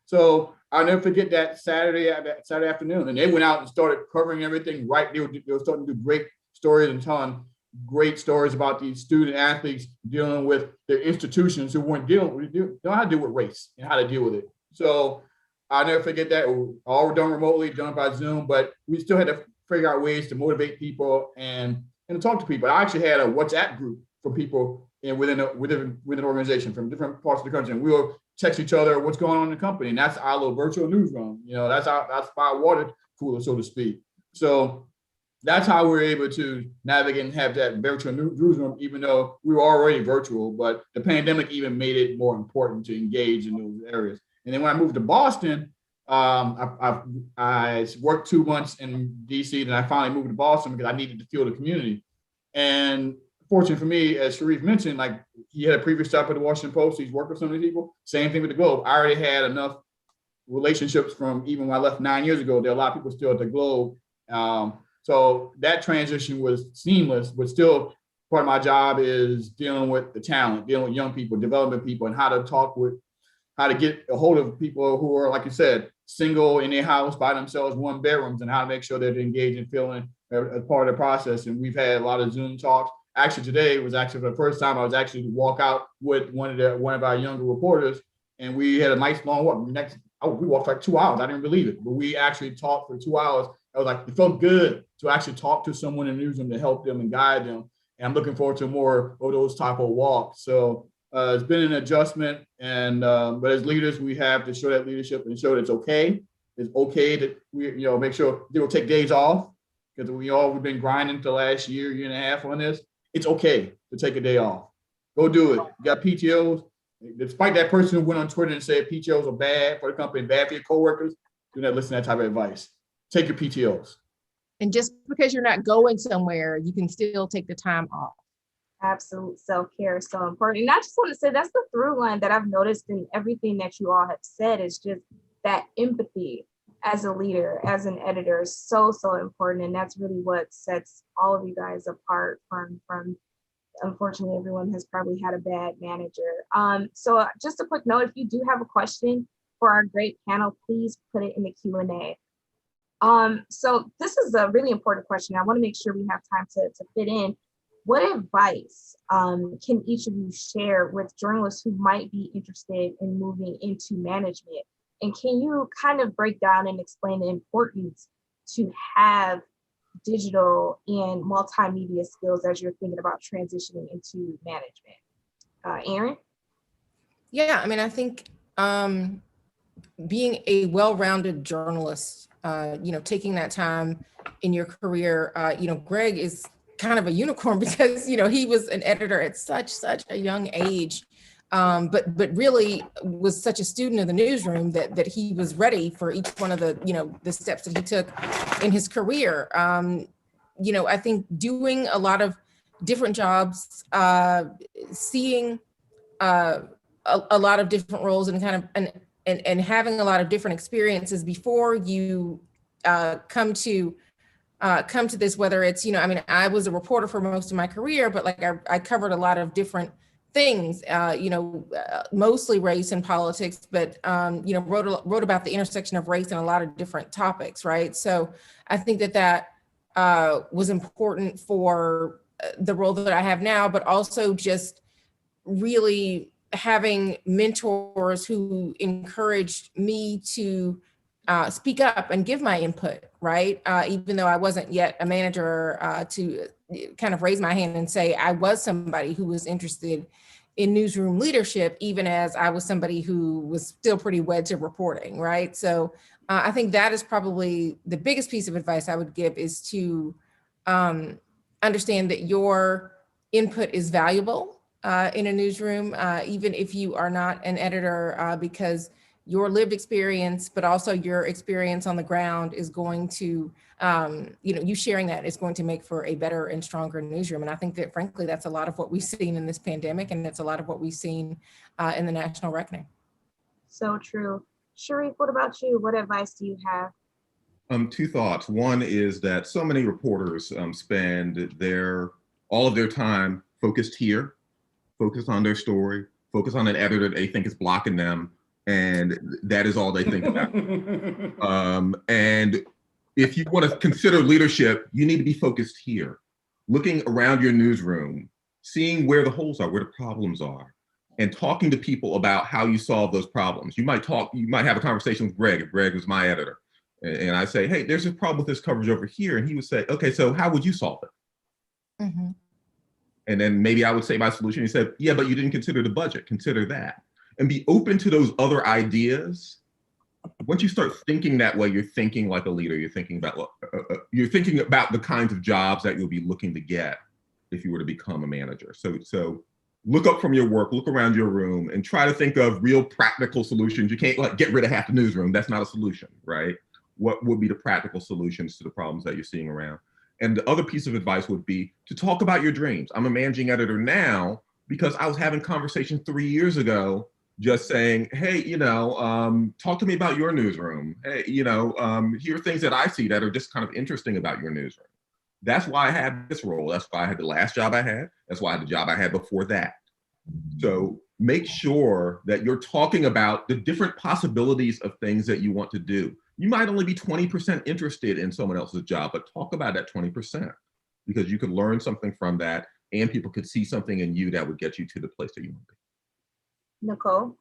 So I'll never forget that Saturday afternoon, and they went out and started covering everything right. They were starting to do great stories and telling great stories about these student athletes dealing with their institutions who don't know how to deal with race and how to deal with it. So I'll never forget that. All were done remotely, done by Zoom, but we still had to figure out ways to motivate people and to talk to people. I actually had a WhatsApp group for people within an organization from different parts of the country, and we will text each other what's going on in the company. And that's our little virtual newsroom. That's our water cooler, so to speak. So that's how we're able to navigate and have that virtual newsroom, even though we were already virtual, but the pandemic even made it more important to engage in those areas. And then when I moved to Boston, I worked 2 months in DC, then I finally moved to Boston because I needed to feel the community. And fortunately for me, as Sharif mentioned, like he had a previous job at the Washington Post, he's worked with some of these people, same thing with the Globe. I already had enough relationships from even when I left 9 years ago. There are a lot of people still at the Globe. So that transition was seamless, but still part of my job is dealing with the talent, dealing with young people, developing people, and how to get a hold of people who are, like you said, single in their house by themselves, 1 bedrooms, and how to make sure they're engaged and feeling as part of the process. And we've had a lot of Zoom talks. Actually, today was actually the first time I was actually to walk out with one of our younger reporters, and we had a nice long walk. We walked for like 2 hours. I didn't believe it, but we actually talked for 2 hours. I was like, it felt good to actually talk to someone in the newsroom to help them and guide them. And I'm looking forward to more of those type of walks. So it's been an adjustment, and but as leaders, we have to show that leadership and show that it's okay. It's okay that we, make sure they will take days off, because we've been grinding the last year and a half on this. It's okay to take a day off. Go do it. You got PTOs. Despite that person who went on Twitter and said PTOs are bad for the company, bad for your coworkers, do not listen to that type of advice. Take your PTOs. And just because you're not going somewhere, you can still take the time off. Absolute self-care is so important. And I just want to say that's the through line that I've noticed in everything that you all have said, is just that empathy as a leader, as an editor is so, so important. And that's really what sets all of you guys apart from unfortunately, everyone has probably had a bad manager. So just a quick note, if you do have a question for our great panel, please put it in the Q&A. So this is a really important question. I want to make sure we have time to fit in. What advice can each of you share with journalists who might be interested in moving into management? And can you kind of break down and explain the importance to have digital and multimedia skills as you're thinking about transitioning into management? Aaron? Yeah, I mean, I think being a well-rounded journalist, taking that time in your career, Greg is kind of a unicorn because, he was an editor at such a young age, but really was such a student of the newsroom that he was ready for each one of the steps that he took in his career. I think doing a lot of different jobs, seeing a lot of different roles and kind of and having a lot of different experiences before you come to this, whether it's, I was a reporter for most of my career, but like I covered a lot of different things, mostly race and politics, but, wrote about the intersection of race and a lot of different topics, right? So I think that was important for the role that I have now, but also just really having mentors who encouraged me to speak up and give my input, right? Even though I wasn't yet a manager, to kind of raise my hand and say I was somebody who was interested in newsroom leadership, even as I was somebody who was still pretty wed to reporting, right? So I think that is probably the biggest piece of advice I would give, is to understand that your input is valuable in a newsroom, even if you are not an editor, because your lived experience, but also your experience on the ground is going to, you sharing that is going to make for a better and stronger newsroom. And I think that, frankly, that's a lot of what we've seen in this pandemic, and it's a lot of what we've seen in the national reckoning. So true. Sharif, what about you? What advice do you have? Two thoughts. One is that so many reporters spend all of their time focused here, focused on their story, focused on an editor they think is blocking them, and that is all they think about. And if you want to consider leadership, you need to be focused here, looking around your newsroom, seeing where the holes are, where the problems are, and talking to people about how you solve those problems. You might have a conversation with Greg, if Greg was my editor, and I say, hey, there's a problem with this coverage over here. And he would say, okay, so how would you solve it? Mm-hmm. And then maybe I would say my solution. He said, yeah, but you didn't consider the budget, consider that. And be open to those other ideas. Once you start thinking that way, you're thinking like a leader. You're thinking about the kinds of jobs that you'll be looking to get if you were to become a manager. So look up from your work, look around your room, and try to think of real practical solutions. You can't get rid of half the newsroom. That's not a solution, right? What would be the practical solutions to the problems that you're seeing around? And the other piece of advice would be to talk about your dreams. I'm a managing editor now because I was having conversations 3 years ago, just saying, hey, talk to me about your newsroom. Hey, here are things that I see that are just kind of interesting about your newsroom. That's why I had this role. That's why I had the last job I had. That's why I had the job I had before that. So make sure that you're talking about the different possibilities of things that you want to do. You might only be 20% interested in someone else's job, but talk about that 20%, because you could learn something from that, and people could see something in you that would get you to the place that you want to be. Nicole?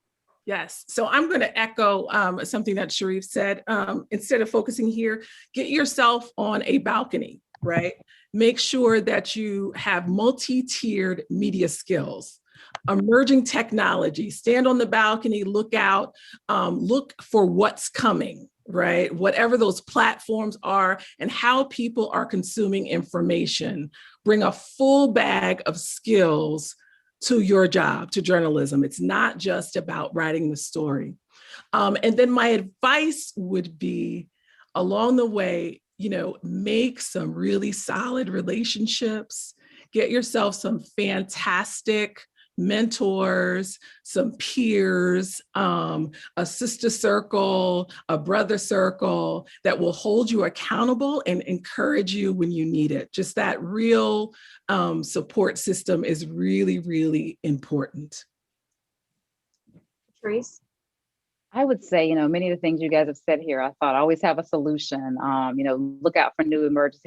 Yes. So I'm going to echo something that Sharif said. Instead of focusing here, get yourself on a balcony, right? Make sure that you have multi-tiered media skills, emerging technology, stand on the balcony, look out, look for what's coming, right? Whatever those platforms are and how people are consuming information. Bring a full bag of skills to your job, to journalism. It's not just about writing the story. And then my advice would be, along the way, make some really solid relationships, get yourself some fantastic mentors, some peers, a sister circle, a brother circle that will hold you accountable and encourage you when you need it. Just that real support system is really, really important. Patrice? I would say, many of the things you guys have said here, I thought always have a solution. Look out for new emerging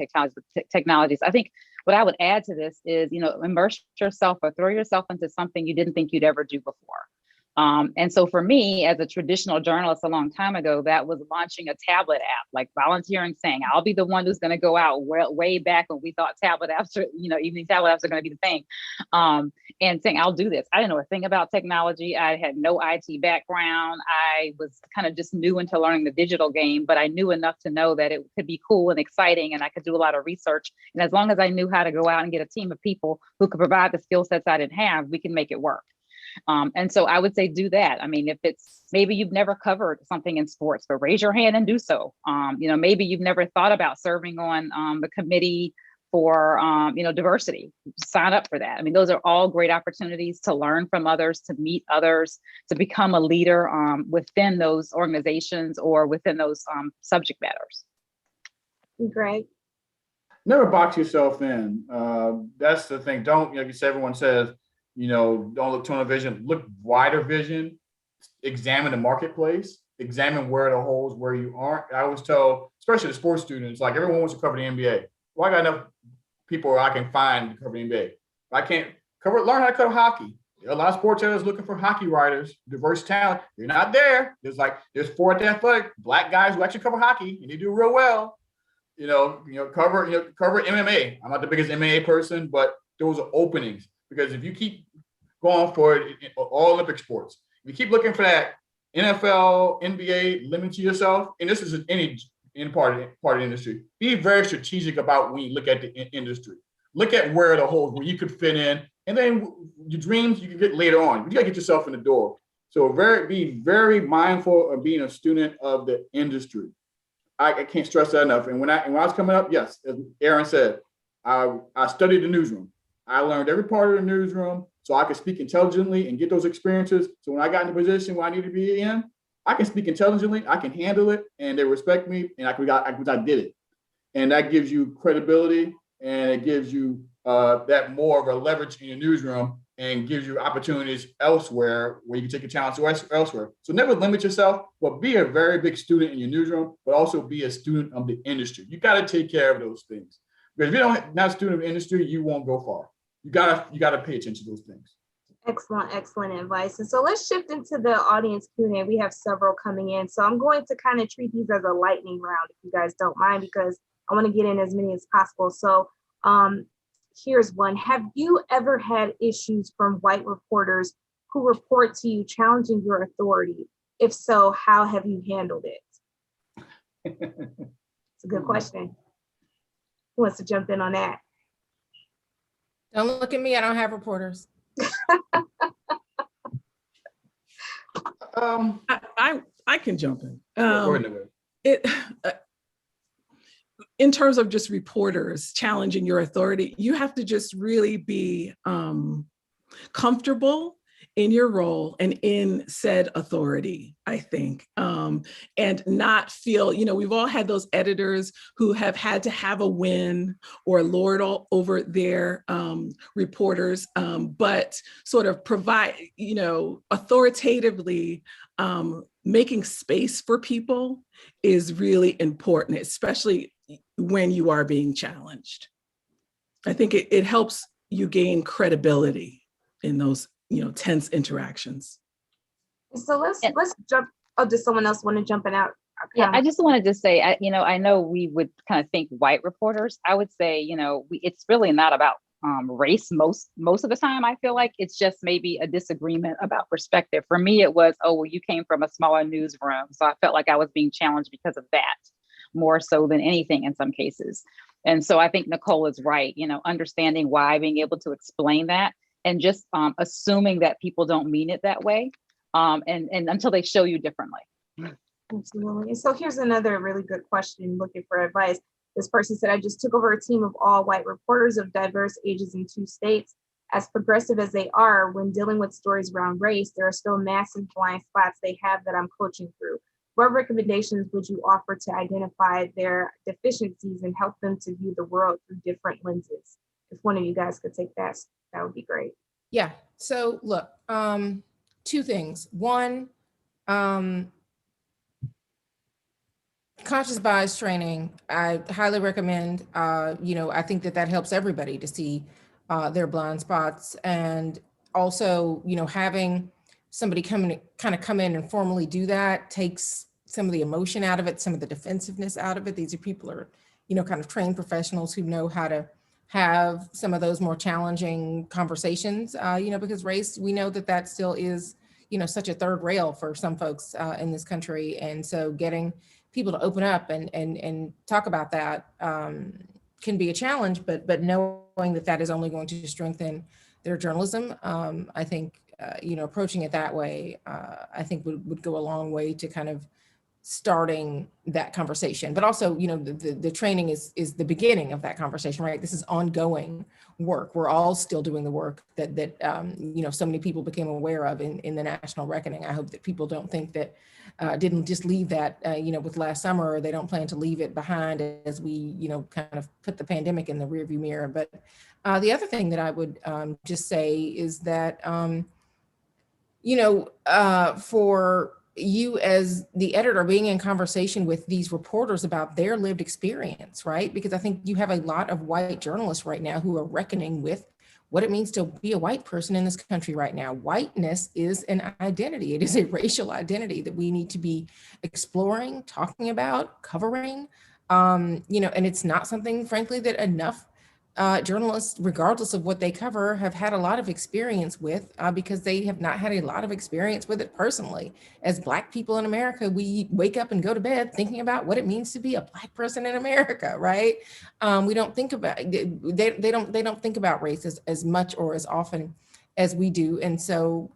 technologies. I think what I would add to this is, immerse yourself or throw yourself into something you didn't think you'd ever do before. And so for me, as a traditional journalist a long time ago, that was launching a tablet app, like volunteering, saying, I'll be the one who's going to go out way back when we thought tablet apps, evening tablet apps are going to be the thing. And saying, I'll do this. I didn't know a thing about technology. I had no IT background. I was kind of just new into learning the digital game, but I knew enough to know that it could be cool and exciting, and I could do a lot of research. And as long as I knew how to go out and get a team of people who could provide the skill sets I didn't have, we can make it work. And so I would say do that. I mean, if it's maybe you've never covered something in sports, but raise your hand and do so. Maybe you've never thought about serving on the committee for, diversity. Sign up for that. I mean, those are all great opportunities to learn from others, to meet others, to become a leader within those organizations or within those subject matters. Greg? Never box yourself in. That's the thing. Don't, like you said, everyone says, don't look tunnel vision, look wider vision, examine the marketplace, examine where the holes, where you aren't. I always tell, especially the sports students, like everyone wants to cover the NBA. Well, I got enough people I can find to cover the NBA. I can't learn how to cover hockey. There are a lot of sports editors looking for hockey writers, diverse talent. You're not there. There's 4 at the Athletic, Black guys who actually cover hockey and they do real well. Cover MMA. I'm not the biggest MMA person, but those are openings. Because if you keep going for it, all Olympic sports, if you keep looking for that NFL, NBA, limit to yourself, and this is any part of the industry, be very strategic about when you look at the industry. Look at where the holes, where you could fit in, and then your dreams you can get later on. You gotta get yourself in the door. So be very mindful of being a student of the industry. I can't stress that enough. And when I was coming up, yes, as Aaron said, I studied the newsroom. I learned every part of the newsroom so I could speak intelligently and get those experiences. So when I got in the position where I need to be in, I can speak intelligently, I can handle it, and they respect me, and I did it. And that gives you credibility, and it gives you that more of a leverage in your newsroom and gives you opportunities elsewhere where you can take your talents elsewhere. So never limit yourself, but be a very big student in your newsroom, but also be a student of the industry. You got to take care of those things. Because if you're not a student of the industry, you won't go far. You gotta pay attention to those things. Excellent advice. And so let's shift into the audience Q&A. We have several coming in. So I'm going to kind of treat these as a lightning round, if you guys don't mind, because I want to get in as many as possible. So here's one. Have you ever had issues from white reporters who report to you challenging your authority? If so, how have you handled it? It's a good question. Who wants to jump in on that? Don't look at me. I don't have reporters. I can jump in. Go ahead. In terms of just reporters challenging your authority, you have to just really be comfortable in your role and in said authority, I think, and not feel, we've all had those editors who have had to have a win or lord over their reporters, but sort of provide, authoritatively making space for people is really important, especially when you are being challenged. I think it helps you gain credibility in those tense interactions. So let's jump. Oh, does someone else want to jump in out? Yeah, I just wanted to say, I know we would kind of think white reporters. I would say, it's really not about race most of the time. I feel like it's just maybe a disagreement about perspective. For me, it was, oh, well, you came from a smaller newsroom, so I felt like I was being challenged because of that, more so than anything in some cases. And so I think Nicole is right. Understanding why, being able to explain that. And just assuming that people don't mean it that way, and until they show you differently. Absolutely. And so here's another really good question, looking for advice. This person said, I just took over a team of all white reporters of diverse ages in 2 states. As progressive as they are, when dealing with stories around race, there are still massive blind spots they have that I'm coaching through. What recommendations would you offer to identify their deficiencies and help them to view the world through different lenses? If one of you guys could take that, that would be great. Yeah, so look, 2 things. One, conscious bias training, I highly recommend. I think that helps everybody to see their blind spots, and also, having somebody come in and formally do that takes some of the emotion out of it, some of the defensiveness out of it. These are people who are, kind of trained professionals who know how to have some of those more challenging conversations, because race, we know that still is, such a third rail for some folks in this country. And so getting people to open up and talk about that can be a challenge, but knowing that is only going to strengthen their journalism, I think, approaching it that way, I think would go a long way to kind of starting that conversation. But also, the training is the beginning of that conversation, right? This is ongoing work. We're all still doing the work that so many people became aware of in the national reckoning. I hope that people don't think that didn't just leave that, with last summer, or they don't plan to leave it behind as we, kind of put the pandemic in the rearview mirror. But the other thing that I would just say is that, for you as the editor being in conversation with these reporters about their lived experience, right? Because I think you have a lot of white journalists right now who are reckoning with what it means to be a white person in this country right now. Whiteness is an identity. It is a racial identity that we need to be exploring, talking about, covering, and it's not something, frankly, that enough journalists, regardless of what they cover, have had a lot of experience with, because they have not had a lot of experience with it personally. As Black people in America, we wake up and go to bed thinking about what it means to be a Black person in America, right? We don't think about they don't think about race as much or as often as we do, and so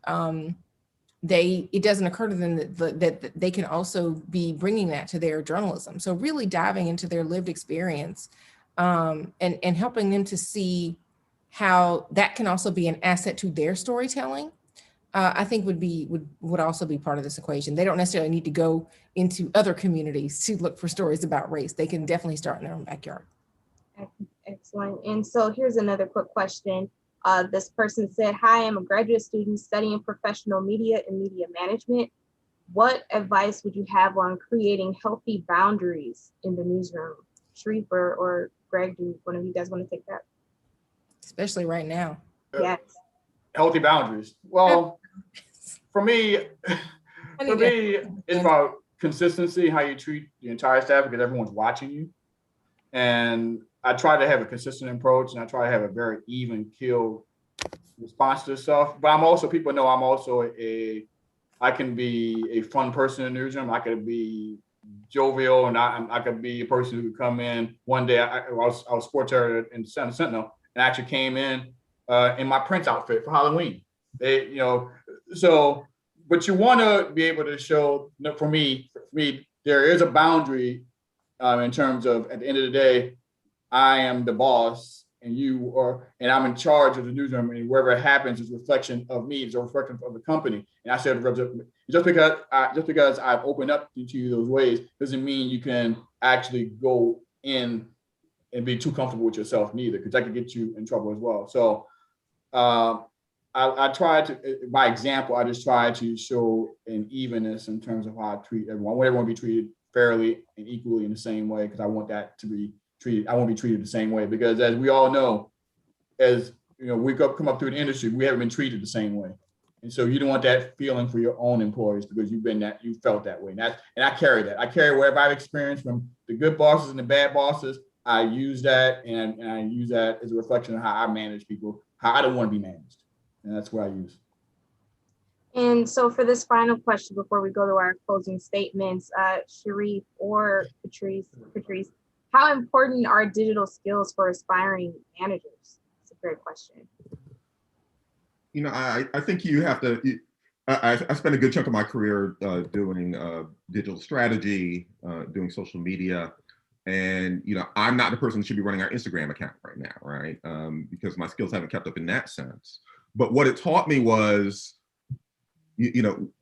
it doesn't occur to them that they can also be bringing that to their journalism. So really diving into their lived experience. And helping them to see how that can also be an asset to their storytelling, I think would also be part of this equation. They don't necessarily need to go into other communities to look for stories about race. They can definitely start in their own backyard. Excellent. And so here's another quick question. This person said, hi, I'm a graduate student studying professional media and media management. What advice would you have on creating healthy boundaries in the newsroom? Sharif or Greg, do one of you guys want to take that? Especially right now. Yes. Healthy boundaries. Well, for me, it's about consistency, how you treat the entire staff, because everyone's watching you. And I try to have a consistent approach, and I try to have a very even keel response to stuff. But people know I'm also I can be a fun person in the newsroom. I could be jovial, and I could be a person who could come in. One day I was sports editor in the Sentinel, and I actually came in my Prince outfit for Halloween. But you want to be able to show, for me, there is a boundary in terms of, at the end of the day, I am the boss and I'm in charge of the newsroom, and wherever it happens is a reflection of me, it's a reflection of the company. And I said, just because I've opened up to you those ways doesn't mean you can actually go in and be too comfortable with yourself neither, because that could get you in trouble as well. So I try to, by example, I just try to show an evenness in terms of how I treat everyone. I want everyone to be treated fairly and equally in the same way, because I want that to be treated. I want to be treated the same way, because as we all know, as we come up through the industry, we haven't been treated the same way. And so you don't want that feeling for your own employees, because you felt that way. And I carry that. I carry whatever I've experienced from the good bosses and the bad bosses. I use that, and I use that as a reflection of how I manage people, how I don't want to be managed. And that's what I use. And so for this final question, before we go to our closing statements, Sharif or Patrice, how important are digital skills for aspiring managers? It's a great question. I think you have to, I spent a good chunk of my career doing digital strategy, doing social media. And, I'm not the person that should be running our Instagram account right now, right? Because my skills haven't kept up in that sense. But what it taught me was,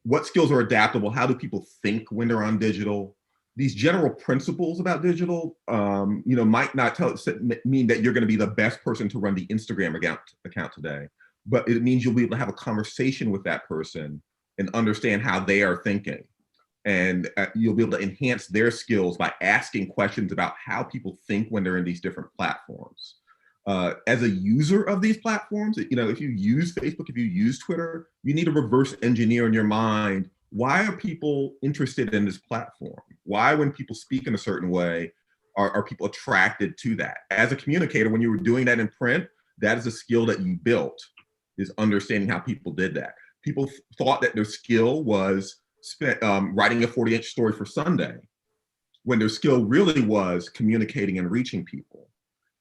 what skills are adaptable? How do people think when they're on digital? These general principles about digital, might not mean that you're going to be the best person to run the Instagram account today, but it means you'll be able to have a conversation with that person and understand how they are thinking. And you'll be able to enhance their skills by asking questions about how people think when they're in these different platforms. As a user of these platforms, if you use Facebook, if you use Twitter, you need to reverse engineer in your mind, why are people interested in this platform? Why, when people speak in a certain way, are people attracted to that? As a communicator, when you were doing that in print, that is a skill that you built, is understanding how people did that. People thought that their skill was writing a 40-inch story for Sunday, when their skill really was communicating and reaching people.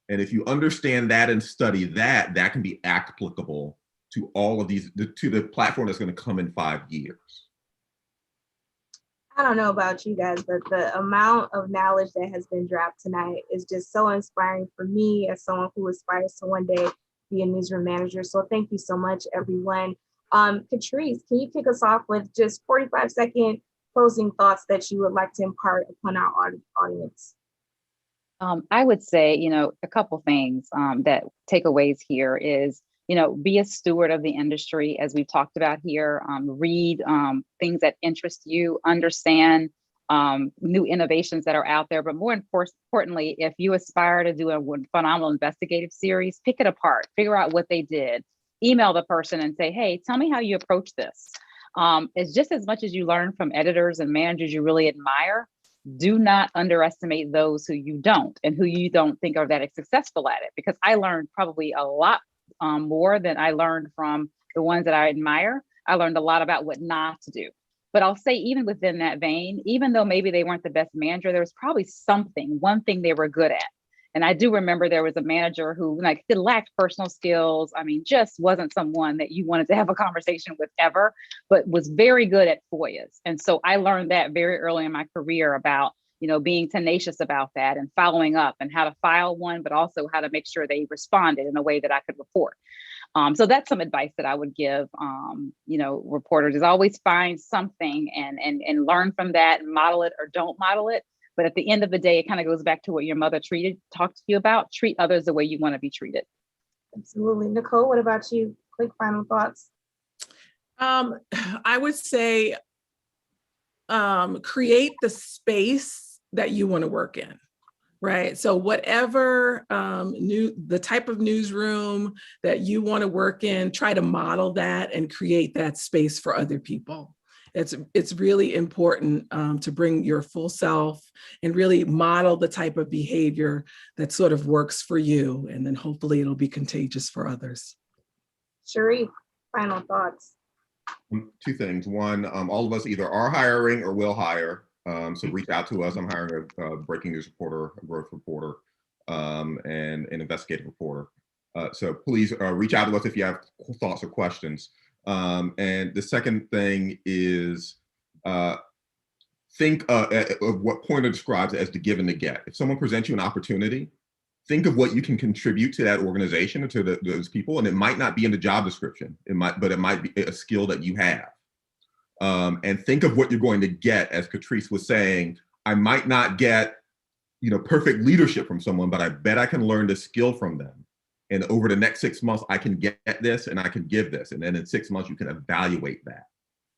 And if you understand that and study that, that can be applicable to all of these, to the platform that's going to come in 5 years. I don't know about you guys, but the amount of knowledge that has been dropped tonight is just so inspiring for me as someone who aspires to one day be a newsroom manager. So thank you so much, everyone. Catrice, can you kick us off with just 45-second closing thoughts that you would like to impart upon our audience? I would say, a couple things that takeaways here is, be a steward of the industry, as we've talked about here. Read things that interest you, understand new innovations that are out there. But more importantly, if you aspire to do a phenomenal investigative series, pick it apart, figure out what they did, email the person and say, hey, tell me how you approach this. It's just as much as you learn from editors and managers you really admire. Do not underestimate those who you don't and who you don't think are that successful at it, because I learned probably a lot more than I learned from the ones that I admire. I learned a lot about what not to do. But I'll say, even within that vein, even though maybe they weren't the best manager, there was probably one thing they were good at. And I do remember there was a manager who lacked personal skills. I mean, just wasn't someone that you wanted to have a conversation with ever, but was very good at FOIAs. And so I learned that very early in my career about, being tenacious about that and following up and how to file one, but also how to make sure they responded in a way that I could report. So that's some advice that I would give, reporters, is always find something and learn from that and model it or don't model it. But at the end of the day, it kind of goes back to what your mother talked to you about. Treat others the way you want to be treated. Absolutely. Nicole, what about you? Quick final thoughts. I would say create the space that you want to work in, right? So whatever the type of newsroom that you want to work in, try to model that and create that space for other people. It's really important to bring your full self and really model the type of behavior that sort of works for you. And then hopefully it'll be contagious for others. Sheree, final thoughts. Two things. One, all of us either are hiring or will hire. So reach out to us. I'm hiring a breaking news reporter, a growth reporter, and an investigative reporter. So please reach out to us if you have thoughts or questions. And the second thing is think of what Pointer describes as the give and the get. If someone presents you an opportunity, think of what you can contribute to that organization or to those people. And it might not be in the job description, but it might be a skill that you have. And think of what you're going to get. As Catrice was saying, I might not get, perfect leadership from someone, but I bet I can learn the skill from them. And over the next 6 months, I can get this and I can give this. And then in 6 months, you can evaluate that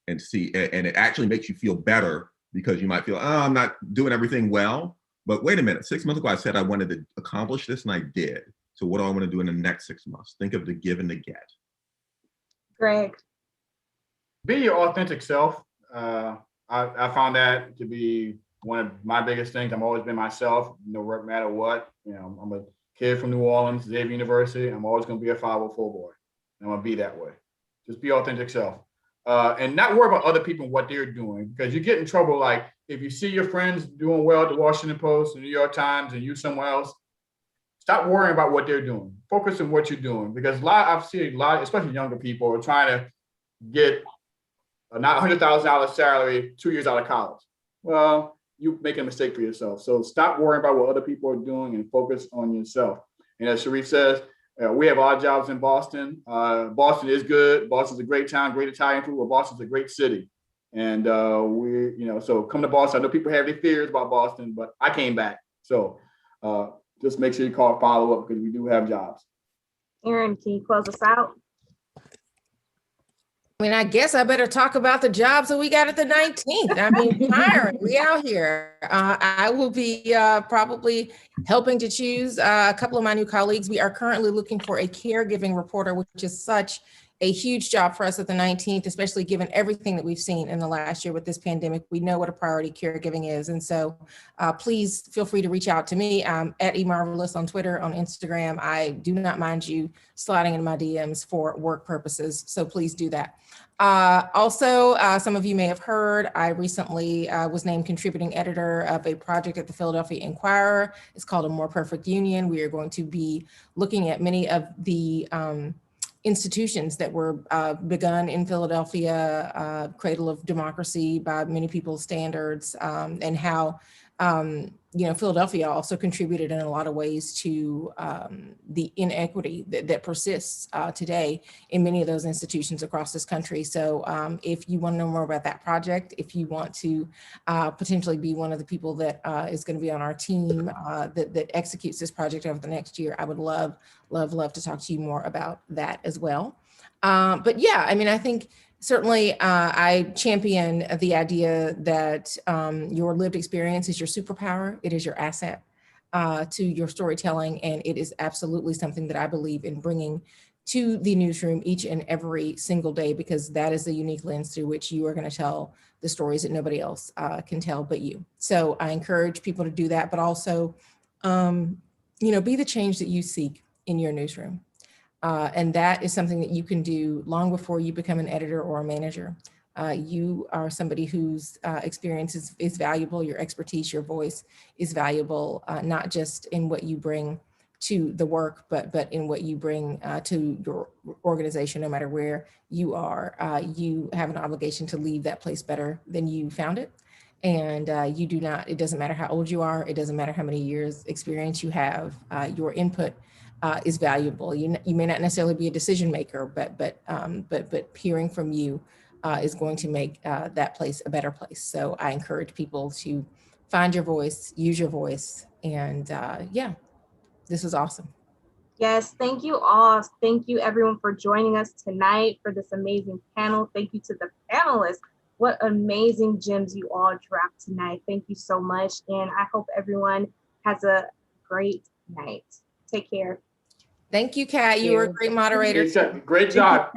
and see. And it actually makes you feel better, because you might feel, oh, I'm not doing everything well. But wait a minute, 6 months ago, I said I wanted to accomplish this and I did. So what do I want to do in the next 6 months? Think of the give and the get. Greg. Be your authentic self. I found that to be one of my biggest things. I've always been myself, no matter what. I'm a kid from New Orleans, Xavier University. I'm always going to be a 504 boy. I'm going to be that way. Just be authentic self. And not worry about other people and what they're doing, because you get in trouble. Like if you see your friends doing well at the Washington Post, the New York Times, and you somewhere else, stop worrying about what they're doing. Focus on what you're doing, because I've seen a lot, especially younger people, are trying to get a $100,000 salary 2 years out of college. Well, you make a mistake for yourself. So stop worrying about what other people are doing and focus on yourself. And as Sharif says, we have our jobs in Boston. Boston is good. Boston's a great town, great Italian food, but Boston's a great city. And so come to Boston. I know people have their fears about Boston, but I came back. So just make sure you follow up because we do have jobs. Aaron, can you close us out? I mean, I guess I better talk about the jobs that we got at the 19th. I mean, hiring, we out here. I will be probably helping to choose a couple of my new colleagues. We are currently looking for a caregiving reporter, which is such a huge job for us at the 19th, especially given everything that we've seen in the last year with this pandemic. We know what a priority caregiving is. And so please feel free to reach out to me. I'm at eMarvelous on Twitter, on Instagram. I do not mind you sliding in my DMs for work purposes. So please do that. Also, some of you may have heard, I recently was named contributing editor of a project at the Philadelphia Inquirer. It's called A More Perfect Union. We are going to be looking at many of the institutions that were begun in Philadelphia, cradle of democracy by many people's standards, and how Philadelphia also contributed in a lot of ways to the inequity that persists today in many of those institutions across this country. So if you want to know more about that project, if you want to potentially be one of the people that is going to be on our team that executes this project over the next year, I would love to talk to you more about that as well. But yeah, I mean, I think certainly I champion the idea that your lived experience is your superpower. It is your asset to your storytelling. And it is absolutely something that I believe in bringing to the newsroom each and every single day, because that is the unique lens through which you are going to tell the stories that nobody else can tell but you. So I encourage people to do that, but also, be the change that you seek in your newsroom. And that is something that you can do long before you become an editor or a manager. You are somebody whose experience is valuable, your expertise, your voice is valuable, not just in what you bring to the work, but in what you bring to your organization, no matter where you are. You have an obligation to leave that place better than you found it. And it doesn't matter how old you are, it doesn't matter how many years experience you have, your input is valuable. You may not necessarily be a decision maker, but hearing from you is going to make that place a better place. So I encourage people to find your voice, use your voice, and this was awesome. Yes, thank you all. Thank you everyone for joining us tonight for this amazing panel. Thank you to the panelists. What amazing gems you all dropped tonight. Thank you so much. And I hope everyone has a great night. Take care. Thank you, Kat. You were a great moderator. Great job.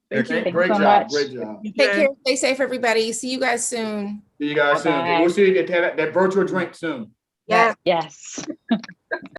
Thank you Great so job. much. Great job. Take care. Stay safe, everybody. See you guys soon. See you guys soon. Bye-bye. We'll see you get that virtual drink soon. Yes. Yes.